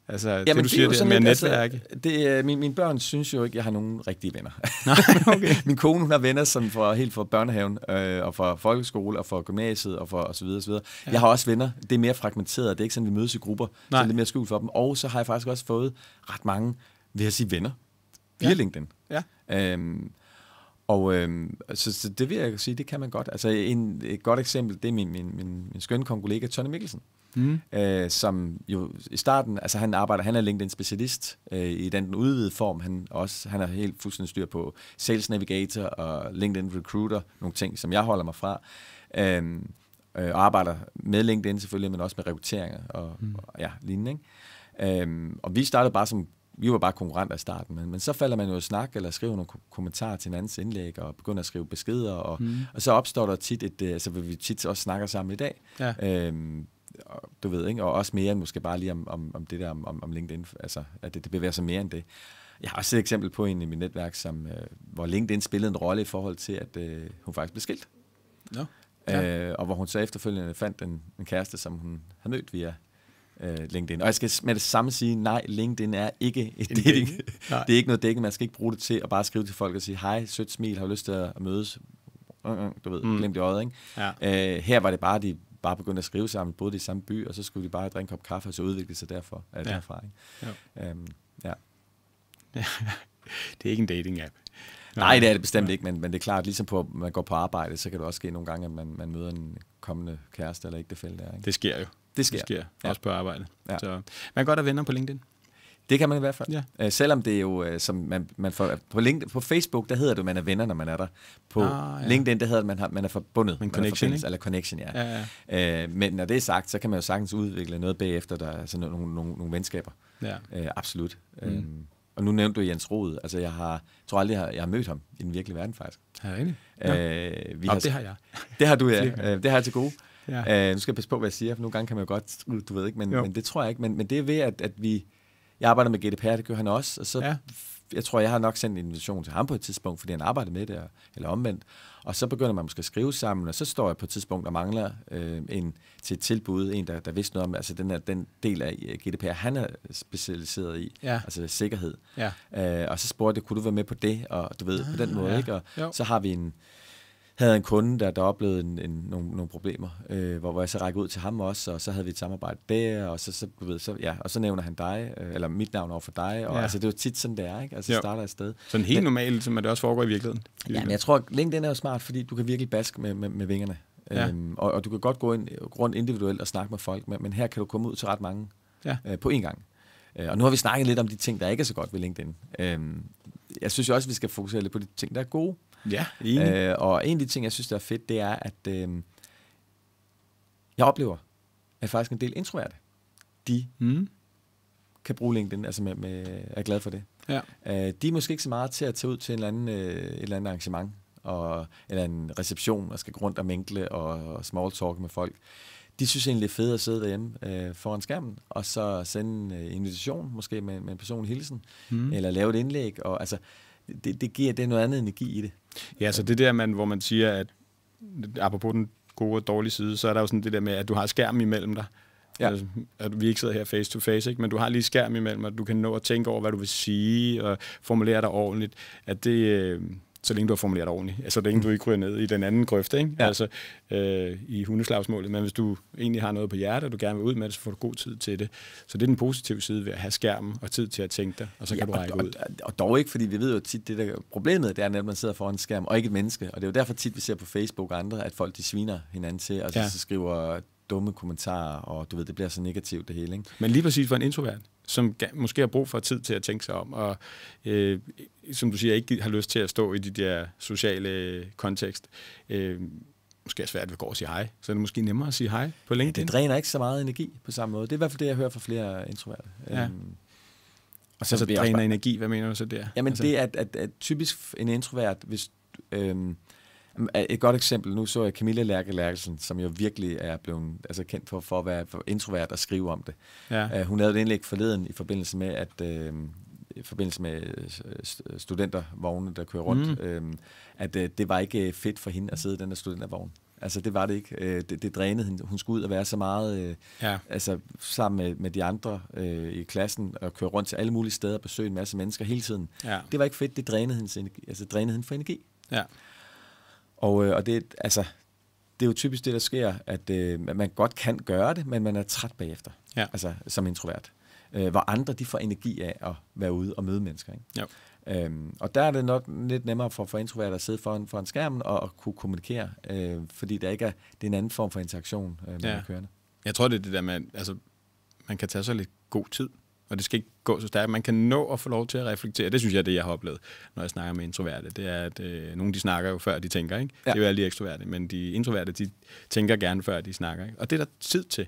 Altså, jamen, det du siger, det er med netværk. Altså, mine børn synes jo ikke, jeg har nogen rigtige venner. Okay. Min kone, hun har venner som helt fra børnehaven, og fra folkeskole, og fra gymnasiet, og så videre, så videre. Ja. Jeg har også venner. Det er mere fragmenteret. Det er ikke sådan, vi mødes i grupper. Så det er lidt mere skjult for dem. Og så har jeg faktisk også fået ret mange, vil jeg sige, venner via LinkedIn. Ja. Så det vil jeg sige, det kan man godt. Altså et godt eksempel, det er min skønne kollega Tony Mikkelsen. Som jo i starten, altså han er LinkedIn specialist i den udvidede form. Han har helt fuldstændig styr på Sales Navigator og LinkedIn Recruiter, nogle ting, som jeg holder mig fra. Og arbejder med LinkedIn selvfølgelig, men også med rekrutteringer og lignende. Ikke? Og vi startede bare vi var bare konkurrenter i starten, men så falder man jo snak eller skriver nogle kommentarer til hinandens indlæg og begynder at skrive beskeder, og så opstår der tit så vil vi tit også snakke sammen i dag. Ja. du ved, ikke? Og også mere end måske bare lige om det der om LinkedIn, altså at det bevæger sig mere end det. Jeg har også et eksempel på en i mit netværk, hvor LinkedIn spillede en rolle i forhold til, at hun faktisk blev skilt. No. Ja. Og hvor hun så efterfølgende fandt en kæreste, som hun havde mødt via LinkedIn. Og jeg skal med det samme sige, nej, LinkedIn er ikke et dating. Det er ikke noget dating. Man skal ikke bruge det til at bare skrive til folk og sige, hej, sødt smil, har du lyst til at mødes? Du ved, glemt i øjet, ikke? Ja. Her var det bare, de bare begyndte at skrive sammen, boede i samme by, og så skulle de bare drikke en kop kaffe, og så udvikle sig derfra. Ikke? Ja. Det er ikke en dating-app. Nej, det er det bestemt ikke, men det er klart, ligesom på, at man går på arbejde, så kan det også ske nogle gange, at man møder en kommende kæreste eller ægtefælle der. Ikke? Det sker jo. Det sker. Også på arbejde. Ja. Så man kan godt have venner på LinkedIn. Det kan man i hvert fald. Ja. Selvom det er jo, som man får, på Facebook, der hedder det, man er venner, når man er der. På LinkedIn, der hedder det, man er forbundet. En connection, eller connection, ja. Men når det er sagt, så kan man jo sagtens udvikle noget bagefter, der er sådan nogle venskaber. Ja. Absolut. Og nu nævnte du Jens Rohde. Altså, jeg tror aldrig, jeg har mødt ham i den virkelige verden, faktisk. Ja, egentlig? Det har jeg. Det har du, ja. Det har jeg til gode. Ja. Nu skal jeg passe på, hvad jeg siger, for nogle gange kan man jo godt, du ved ikke, men det tror jeg ikke. Men det er ved, at jeg arbejder med GDPR, det gør han også, og så, jeg tror, jeg har nok sendt en invitation til ham på et tidspunkt, fordi han arbejder med det, eller omvendt, og så begynder man måske at skrive sammen, og så står jeg på et tidspunkt, der mangler til et tilbud, en, der vidste noget om, altså den del af GDPR, han er specialiseret i, altså sikkerhed. Ja. Og så spurgte jeg, kunne du være med på det, og du ved, på den måde, ikke? Og så har vi havde en kunde, der oplevede nogle problemer, hvor jeg så rækker ud til ham også, og så havde vi et samarbejde der, og og så nævner han dig, eller mit navn over for dig, og altså det er jo tit sådan, det er, ikke? Altså starter et sted. Sådan helt normalt, som det også foregår i virkeligheden. Ja, men jeg tror, LinkedIn er jo smart, fordi du kan virkelig baske med vingerne, og du kan godt gå rundt individuelt og snakke med folk, men her kan du komme ud til ret mange på én gang. Og nu har vi snakket lidt om de ting, der ikke er så godt ved LinkedIn. Jeg synes jo også, at vi skal fokusere lidt på de ting, der er gode. Ja, enig. Og en af de ting, jeg synes, der er fedt, det er, at jeg oplever, at faktisk en del introverte, de kan bruge LinkedIn, altså er glad for det. Ja. De er måske ikke så meget til at tage ud til et eller andet arrangement, eller en reception, og skal gå rundt og minkle og small talk med folk. De synes egentlig, det er fedt at sidde derhjemme foran skærmen, og så sende en invitation, måske med en personlig hilsen, eller lave et indlæg, og altså det giver det noget andet energi i det. Ja, så det der, hvor man siger, at apropos den gode og dårlige side, så er der jo sådan det der med, at du har skærmen imellem dig. Ja. Altså, at vi ikke sidder her face to face, ikke? Men du har lige skærmen imellem, og du kan nå at tænke over, hvad du vil sige, og formulere dig ordentligt. At det, så længe du har formuleret dig ordentligt. Altså, så længe du ikke ryger ned i den anden grøfte, ikke? Ja. Altså, i hundeslagsmålet. Men hvis du egentlig har noget på hjertet, og du gerne vil ud med det, så får du god tid til det. Så det er den positive side ved at have skærmen og tid til at tænke dig, og så kan du række ud. Og dog ikke, fordi vi ved jo tit, det der problemet, det er, at man sidder foran en skærm, og ikke et menneske. Og det er jo derfor tit, vi ser på Facebook og andre, at folk de sviner hinanden til, og så skriver dumme kommentarer, og du ved, det bliver så negativt det hele, ikke? Men lige præcis for en introvert, som måske har brug for tid til at tænke sig om, og som du siger, ikke har lyst til at stå i de der sociale kontekst, måske er svært ved at gå og sige hej, så er det måske nemmere at sige hej på LinkedIn. Det dræner ikke så meget energi på samme måde. Det er i hvert fald det, jeg hører fra flere introverte. Ja. Og så dræner energi, hvad mener du så der? Jamen altså, det er at typisk en introvert, hvis et godt eksempel, nu så jeg Camilla Lærke-Lærkelsen, som jo virkelig er blevet kendt for at være for introvert og skrive om det. Ja. Hun havde et indlæg forleden i forbindelse med, studentervogne, der kører rundt, at det var ikke fedt for hende at sidde i den der studentervogn. Altså det var det ikke. Det drænede hende. Hun skulle ud og være så meget sammen med de andre i klassen og køre rundt til alle mulige steder og besøge en masse mennesker hele tiden. Ja. Det var ikke fedt. Det drænede hende for energi. Ja. Og det, altså, det er jo typisk det, der sker, at man godt kan gøre det, men man er træt bagefter, altså som introvert. Hvor andre, de får energi af at være ude og møde mennesker. Ikke? Ja. Og der er det nok lidt nemmere for introverter at sidde foran skærmen og kunne kommunikere, fordi det er en anden form for interaktion med kørende. Jeg tror, det er det der med, altså, man kan tage sig lidt god tid, og det skal ikke gå så stærkt. Man kan nå at få lov til at reflektere. Det synes jeg er det, jeg har oplevet, når jeg snakker med introverte. Det er, at nogle de snakker jo før de tænker, ikke? Ja. Det er jo alle de ekstroverte, men de introverte, de tænker gerne før de snakker, ikke? Og det er der tid til,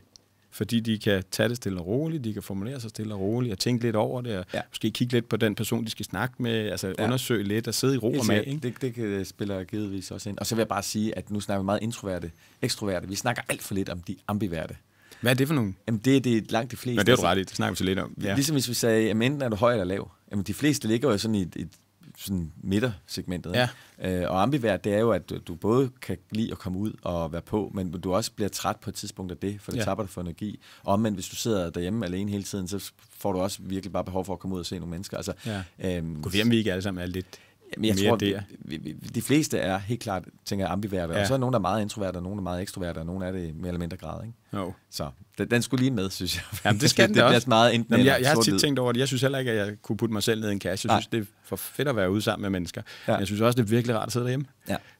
fordi de kan tage det stille og roligt, de kan formulere sig stille og roligt, og tænke lidt over det, og måske kigge lidt på den person, de skal snakke med, altså undersøge lidt og sidde i ro og mag, ikke? Det spiller givetvis også ind. Og så vil jeg bare sige, at nu snakker vi meget ekstroverte. Vi snakker alt for lidt om de ambiverte. Hvad er det for nogen? Jamen, det er langt de fleste. Men det er du ret i, det snakker vi så lidt om. Ja. Ligesom hvis vi sagde, jamen enten er du høj eller lav. Jamen, de fleste ligger jo sådan i et sådan midtersegmentet. Ja. Og ambivert, det er jo, at du både kan lide at komme ud og være på, men du også bliver træt på et tidspunkt af det, for det tapper dig for energi. Og omvendt, hvis du sidder derhjemme alene hele tiden, så får du også virkelig bare behov for at komme ud og se nogle mennesker. Altså, Gud, vi ikke alle sammen er lidt... Men jeg tror, de fleste er helt klart, tænker jeg, ambiverte, og så er nogen, der er meget introverte, og nogen, der er meget ekstroverte, og nogen er det mere eller mindre grad, ikke? Jo. Så den skulle lige med, synes jeg. Jamen, det skal den det også. bliver meget enten eller jeg har tit tænkt over det. Jeg synes heller ikke, at jeg kunne putte mig selv ned i en kasse. Jeg synes, det er for fedt at være ude sammen med mennesker. Ja. Men jeg synes også, det er virkelig rart at sidde derhjemme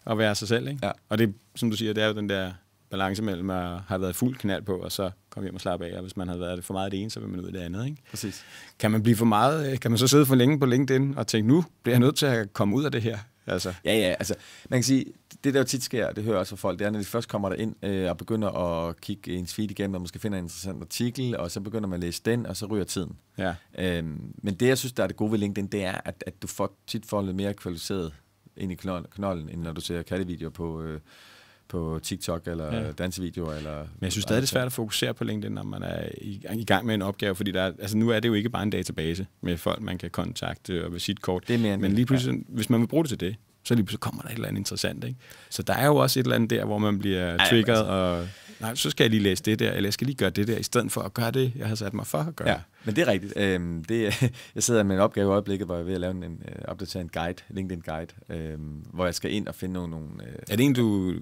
og være sig selv, ikke? Ja. Og det, som du siger, det er jo den der balance mellem at have været fuld knald på, og så komme hjem og slappe af, og hvis man har været for meget det ene, så vil man ud af det andet, ikke? Præcis. Kan man blive for meget, kan man så sidde for længe på LinkedIn og tænke, nu bliver jeg nødt til at komme ud af det her? Altså. Ja, altså, man kan sige, det der jo tit sker, det hører også fra folk, det er, når de først kommer der ind og begynder at kigge ens feed igennem, og måske finder en interessant artikel, og så begynder man at læse den, og så ryger tiden. Ja. Men det, jeg synes, der er det gode ved LinkedIn, det er, at du tit får lidt mere kvalificeret ind i knolden, end når du ser kattevideoer på TikTok eller dansevideoer. Eller men jeg synes stadig, det er svært at fokusere på LinkedIn, når man er i gang med en opgave, fordi nu er det jo ikke bare en database med folk, man kan kontakte og visitkort. Det er mere men lige pludselig, hvis man vil bruge det til det, så lige pludselig kommer der et eller andet interessant, ikke? Så der er jo også et eller andet der, hvor man bliver triggeret, og nej, så skal jeg lige læse det der, eller jeg skal lige gøre det der, i stedet for at gøre det, jeg har sat mig for at gøre. Ja, men det er rigtigt. Jeg sidder med en opgave i øjeblikket, hvor jeg er ved at lave opdatere en guide, LinkedIn-guide, hvor jeg skal ind og finde nogle... Er det en, du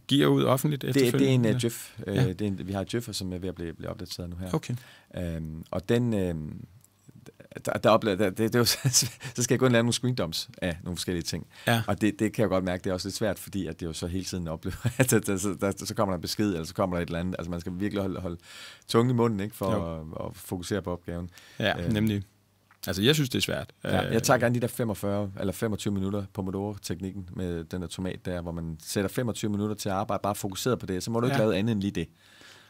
giver ud offentligt efterfølgende? Det er en Djøf. Vi har et Djøffer, som er ved at blive opdateret nu her. Okay. Og den... så skal jeg gå ind og lave nogle screendumps af nogle forskellige ting. Ja. Og det kan jeg godt mærke, det er også lidt svært, fordi at det jo så hele tiden oplever, at så kommer der en besked, eller så kommer der et eller andet. Altså man skal virkelig holde tungen i munden, ikke, for at fokusere på opgaven. Ja, nemlig. Altså jeg synes, det er svært. Jeg tager gerne de der 45 eller 25 minutter Pomodoro-teknikken med den der tomat der, hvor man sætter 25 minutter til at arbejde, bare fokuseret på det. Så må du ikke lave andet end lige det.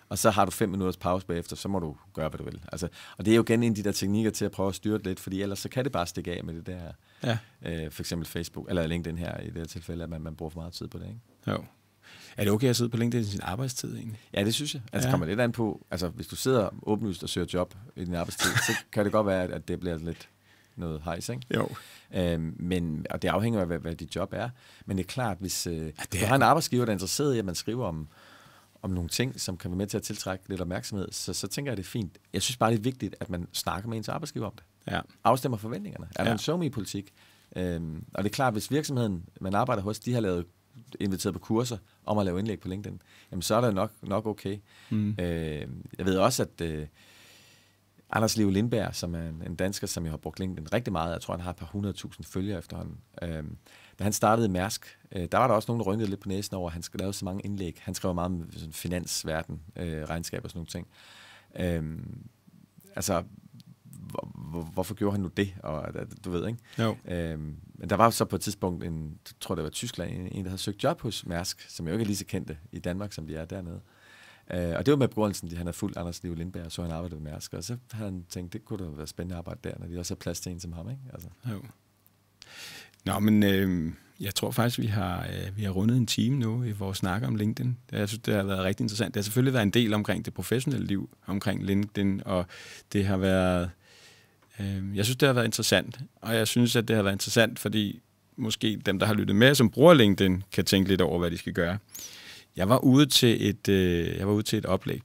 Og så har du 5 minutters pause bagefter, så må du gøre, hvad du vil. Altså, og det er jo igen en af de der teknikker til at prøve at styre det lidt, fordi ellers så kan det bare stikke af med det der, for eksempel Facebook, eller LinkedIn her i det her tilfælde, at man bruger for meget tid på det, ikke? Jo. Er det okay at sidde på LinkedIn i sin arbejdstid egentlig? Ja, det synes jeg. Altså kommer lidt an på, altså hvis du sidder åbenlyst og søger job i din arbejdstid, så kan det godt være, at det bliver lidt noget hejs, ikke? Jo. Og det afhænger af, hvad dit job er. Men det er klart, hvis du har en arbejdsgiver, der er interesseret i, at man skriver om nogle ting, som kan være med til at tiltrække lidt opmærksomhed, så tænker jeg, det er fint. Jeg synes bare, det er vigtigt, at man snakker med ens arbejdsgiver om det. Ja. Afstemmer forventningerne. Er der en SoMe-politik? Og det er klart, hvis virksomheden, man arbejder hos, de har inviteret på kurser om at lave indlæg på LinkedIn, jamen så er det nok okay. Jeg ved også, at Anders Leo Lindberg, som er en dansker, som jeg har brugt LinkedIn rigtig meget, jeg tror, han har et par 100.000 følgere efterhånden. Da han startede i Mærsk, der var der også nogen, der rynkede lidt på næsen over, at han skulle lave så mange indlæg. Han skrev meget om finansverden, regnskab og sådan nogle ting. Altså, hvorfor gjorde han nu det? Og du ved, ikke? Jo. Men der var så på et tidspunkt tror det var Tyskland, en der havde søgt job hos Mærsk, som jo ikke er lige så kendte i Danmark, som de er dernede. Og det var med begrundelsen, at han havde fulgt Anders Leo Lindberg, og så han arbejdede med Mærsk, og så havde han tænkt, det kunne da være spændende at arbejde der, når de også har plads til en som ham, ikke? Altså. Jo. Nå, men jeg tror faktisk, vi har rundet en time nu i vores snak om LinkedIn. Jeg synes, det har været rigtig interessant. Det har selvfølgelig været en del omkring det professionelle liv, omkring LinkedIn, og det har været... jeg synes, det har været interessant, og jeg synes, at det har været interessant, fordi måske dem, der har lyttet med, som bruger LinkedIn, kan tænke lidt over, hvad de skal gøre. Jeg var ude til et oplæg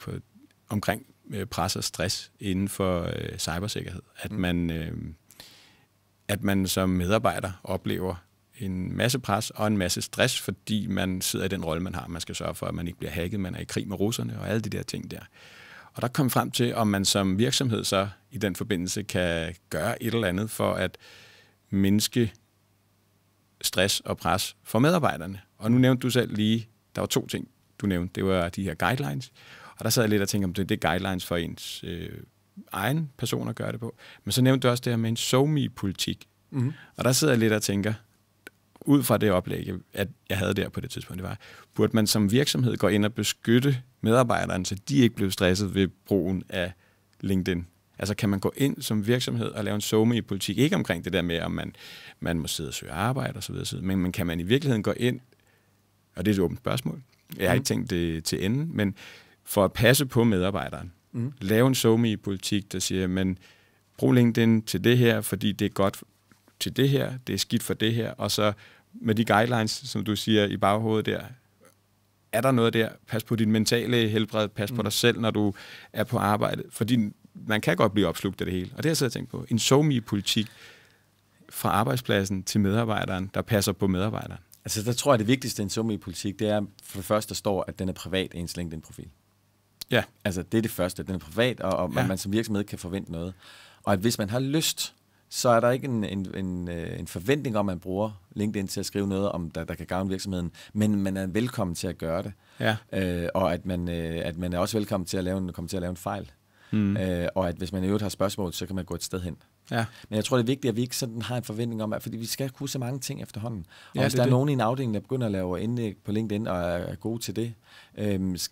omkring pres og stress inden for cybersikkerhed. At man som medarbejder oplever en masse pres og en masse stress, fordi man sidder i den rolle, man har. Man skal sørge for, at man ikke bliver hacket, man er i krig med russerne og alle de der ting der. Og der kom frem til, om man som virksomhed så i den forbindelse kan gøre et eller andet for at mindske stress og pres for medarbejderne. Og nu nævnte du selv lige, der var 2 ting, du nævnte. Det var de her guidelines. Og der sad jeg lidt og tænkte, om det er guidelines for ens egen person at gøre det på. Men så nævnte du også det her med en SoMe-politik. Mm-hmm. Og der sidder jeg lidt og tænker, ud fra det oplæg, at jeg havde der på det tidspunkt, det var, burde man som virksomhed gå ind og beskytte medarbejderne, så de ikke blev stresset ved brugen af LinkedIn? Altså kan man gå ind som virksomhed og lave en SoMe-politik, ikke omkring det der med, om man må sidde og søge arbejde og så videre, men kan man i virkeligheden gå ind, og det er et åbent spørgsmål, jeg har ikke tænkt det til ende, men for at passe på medarbejderen. Lave en SoMe-politik, der siger, men brug LinkedIn til det her, fordi det er godt til det her, det er skidt for det her, og så med de guidelines, som du siger i baghovedet der, er der noget der? Pas på dit mentale helbred, pas på dig selv, når du er på arbejde, fordi man kan godt blive opslugt af det hele. Og det har jeg siddet og tænkt på. En SoMe-politik fra arbejdspladsen til medarbejderen, der passer på medarbejderen. Altså, der tror jeg, det vigtigste i en SoMe-politik, det er for det første, der står, at den er privat, ens LinkedIn-profil. Ja. Altså, det er det første. Den er privat, og man som virksomhed kan forvente noget. Og at hvis man har lyst, så er der ikke en forventning om, at man bruger LinkedIn til at skrive noget, om der kan gavne virksomheden, men man er velkommen til at gøre det. Ja. Og at man er også velkommen til at lave en fejl. Og at hvis man i øvrigt har spørgsmål, så kan man gå et sted hen. Ja. Men jeg tror, det er vigtigt, at vi ikke sådan har en forventning om, at fordi vi skal kunne så mange ting efterhånden. Og hvis der er nogen i en afdeling, der begynder at lave indlæg på LinkedIn og er gode til det,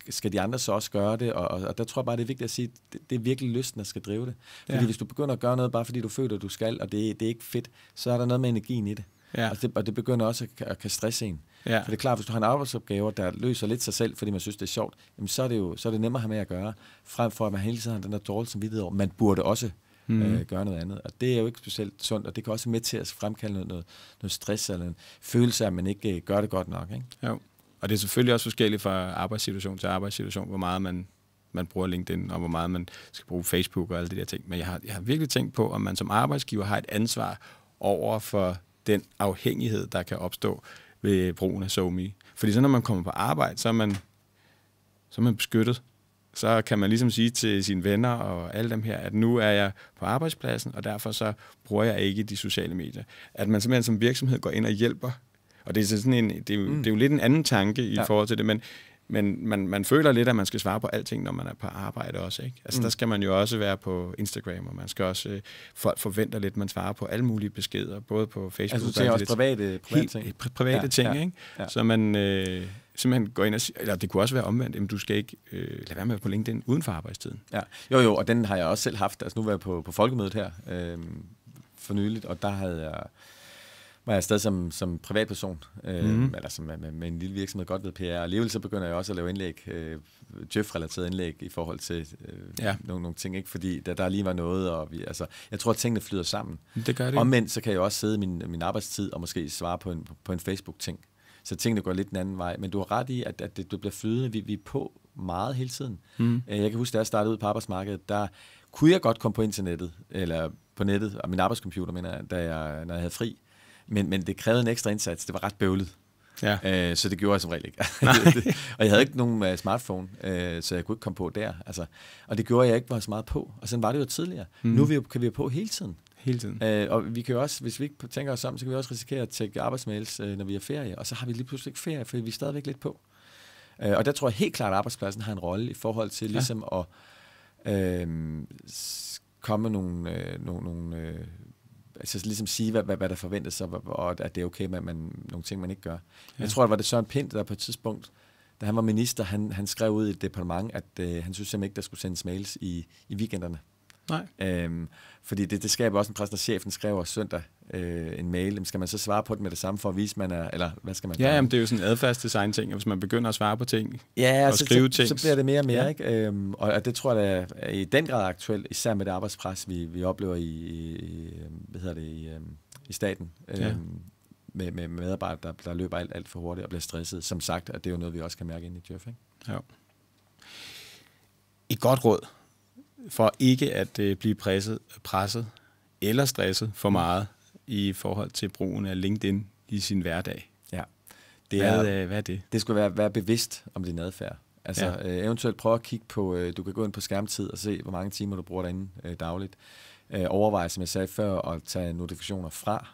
skal de andre så også gøre det? Og der tror jeg bare, det er vigtigt at sige, at det er virkelig lysten, der skal drive det. Fordi hvis du begynder at gøre noget, bare fordi du føler, at du skal, og det er ikke fedt, så er der noget med energien i det. Ja. Og det begynder også at kan stresse en. Ja. For det er klart, hvis du har en arbejdsopgave, der løser lidt sig selv, fordi man synes, det er sjovt, jamen så er det nemmere at have med at gøre, frem for at man hele tiden har den der dårlige samvittighed over. Man burde også gøre noget andet. Og det er jo ikke specielt sundt, og det kan også være med til at fremkalde noget stress eller en følelse af, at man ikke gør det godt nok. Ikke? Jo. Og det er selvfølgelig også forskelligt fra arbejdssituation til arbejdssituation, hvor meget man bruger LinkedIn, og hvor meget man skal bruge Facebook og alle de der ting. Men jeg har virkelig tænkt på, om man som arbejdsgiver har et ansvar over for den afhængighed, der kan opstå ved brugen af SoMe. Fordi så når man kommer på arbejde, så er man beskyttet. Så kan man ligesom sige til sine venner og alle dem her, at nu er jeg på arbejdspladsen, og derfor så bruger jeg ikke de sociale medier. At man simpelthen som virksomhed går ind og hjælper. Og det er sådan det er jo lidt en anden tanke i forhold til det, men man føler lidt, at man skal svare på alting, når man er på arbejde også. Ikke? Altså der skal man jo også være på Instagram, og man skal også, folk forventer lidt, at man svarer på alle mulige beskeder, både på Facebook. Altså du ser også private ting. Private ting, ikke? Ja. Så man simpelthen går ind og siger, eller det kunne også være omvendt, men du skal ikke lade være med på LinkedIn uden for arbejdstiden. Ja. Jo, og den har jeg også selv haft. Altså nu var jeg på folkemødet her for nyligt, og der var jeg afsted som privatperson, eller som med en lille virksomhed, godt ved PR. Og alligevel så begynder jeg også at lave indlæg, Jeff-relateret indlæg i forhold til nogle ting, ikke? Fordi der lige var noget, og jeg tror, at tingene flyder sammen. Det gør det. Omvendt så kan jeg jo også sidde i min arbejdstid og måske svare på en Facebook-ting. Så tingene går lidt den anden vej. Men du har ret i, at det bliver flydende. Vi er på meget hele tiden. Jeg kan huske, da jeg startede ud på arbejdsmarkedet, der kunne jeg godt komme på internettet, eller på nettet, og min arbejdscomputer, når jeg havde fri. Men det krævede en ekstra indsats. Det var ret bøvlet. Ja. Så det gjorde jeg som regel ikke. Og jeg havde ikke nogen smartphone, så jeg kunne ikke komme på der. Altså, og det gjorde jeg ikke var så meget på. Og sådan var det jo tidligere. Nu kan vi jo på hele tiden. Og vi kan jo også, hvis vi ikke tænker os om, så kan vi også risikere at tjekke arbejdsmails, når vi er ferie. Og så har vi lige pludselig ikke ferie, fordi vi er stadigvæk lidt på. Og der tror jeg helt klart, at arbejdspladsen har en rolle i forhold til ligesom at komme nogle altså ligesom sige, hvad der forventes, og at det er okay med nogle ting, man ikke gør. Jeg tror, det var det Søren Pind, der på et tidspunkt, da han var minister, han skrev ud i et departement, at han synes simpelthen ikke, der skulle sendes mails i weekenderne. Nej. Fordi det skaber også en præst, når chefen skriver søndag en mail. Skal man så svare på det med det samme for at vise, man er, eller hvad skal man gøre? Ja, jamen, det er jo sådan en adfærdsdesign ting, hvis man begynder at svare på ting og skrive ting. Så bliver det mere og mere, ikke? Og det tror jeg, er i den grad aktuelt, især med det arbejdspres, vi oplever i staten. Med medarbejdere, der løber alt for hurtigt og bliver stresset. Som sagt, at det er jo noget, vi også kan mærke ind i Jeff, ikke? Ja. Et godt råd for ikke at blive presset eller stresset for meget i forhold til brugen af LinkedIn i sin hverdag. Ja. Hvad er det? Det skulle være bevidst om din adfærd. Altså eventuelt prøve at kigge på, du kan gå ind på skærmtid og se, hvor mange timer du bruger derinde dagligt. Overvej, som jeg sagde før, at tage notifikationer fra,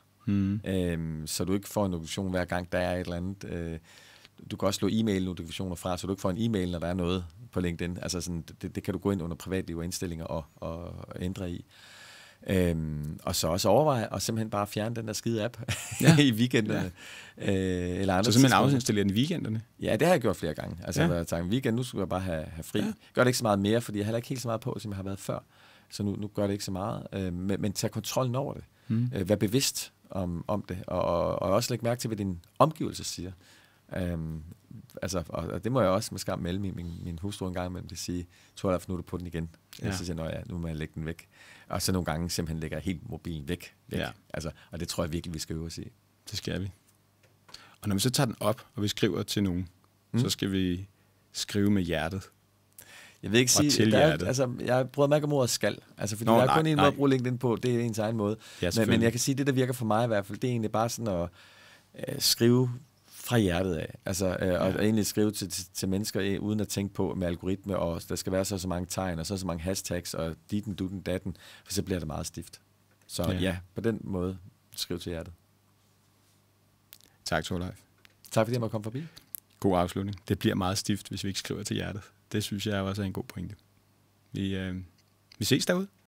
så du ikke får en notifikation hver gang, der er et eller andet. Du kan også slå e-mail-notifikationer fra, så du ikke får en e-mail, når der er noget på LinkedIn. Altså sådan, det kan du gå ind under privatliv og indstillinger og ændre i. Og så også overveje og simpelthen bare fjerne den der skide app i weekenderne. Eller andre så simpelthen afinstallere den i weekenderne? Ja, det har jeg gjort flere gange. Altså jeg har tænkt, weekend, nu skal jeg bare have fri. Gør det ikke så meget mere, fordi jeg heller ikke helt så meget på, som jeg har været før. Så nu gør det ikke så meget. Men tag kontrollen over det. Vær bevidst om det. Og også lægge mærke til, hvad din omgivelse siger. Altså, og det må jeg også med skam melde min hustru en gang imellem, det sige, Torleif, nu er du på den igen. Ja. Så siger jeg, nu må jeg lægge den væk. Og så nogle gange simpelthen lægger jeg helt mobilen væk. Ja. Altså, og det tror jeg virkelig, vi skal øve os i. Det skal vi. Og når vi så tager den op, og vi skriver til nogen, så skal vi skrive med hjertet. Jeg vil ikke sige, altså, jeg bryder mig ikke om ordet skal. Altså, fordi der er kun en måde at bruge LinkedIn på, det er ens egen måde. Ja, men jeg kan sige, det der virker for mig i hvert fald, det er egentlig bare sådan at skrive fra hjertet af. Altså, og egentlig skrive til mennesker uden at tænke på med algoritme, og der skal være så mange tegn, og så mange hashtags, og ditten, dutten, datten, for så bliver det meget stift. Så ja, på den måde, skriv til hjertet. Tak, Torleif. Tak fordi jeg måtte komme forbi. God afslutning. Det bliver meget stift, hvis vi ikke skriver til hjertet. Det synes jeg også er en god pointe. Vi ses derude.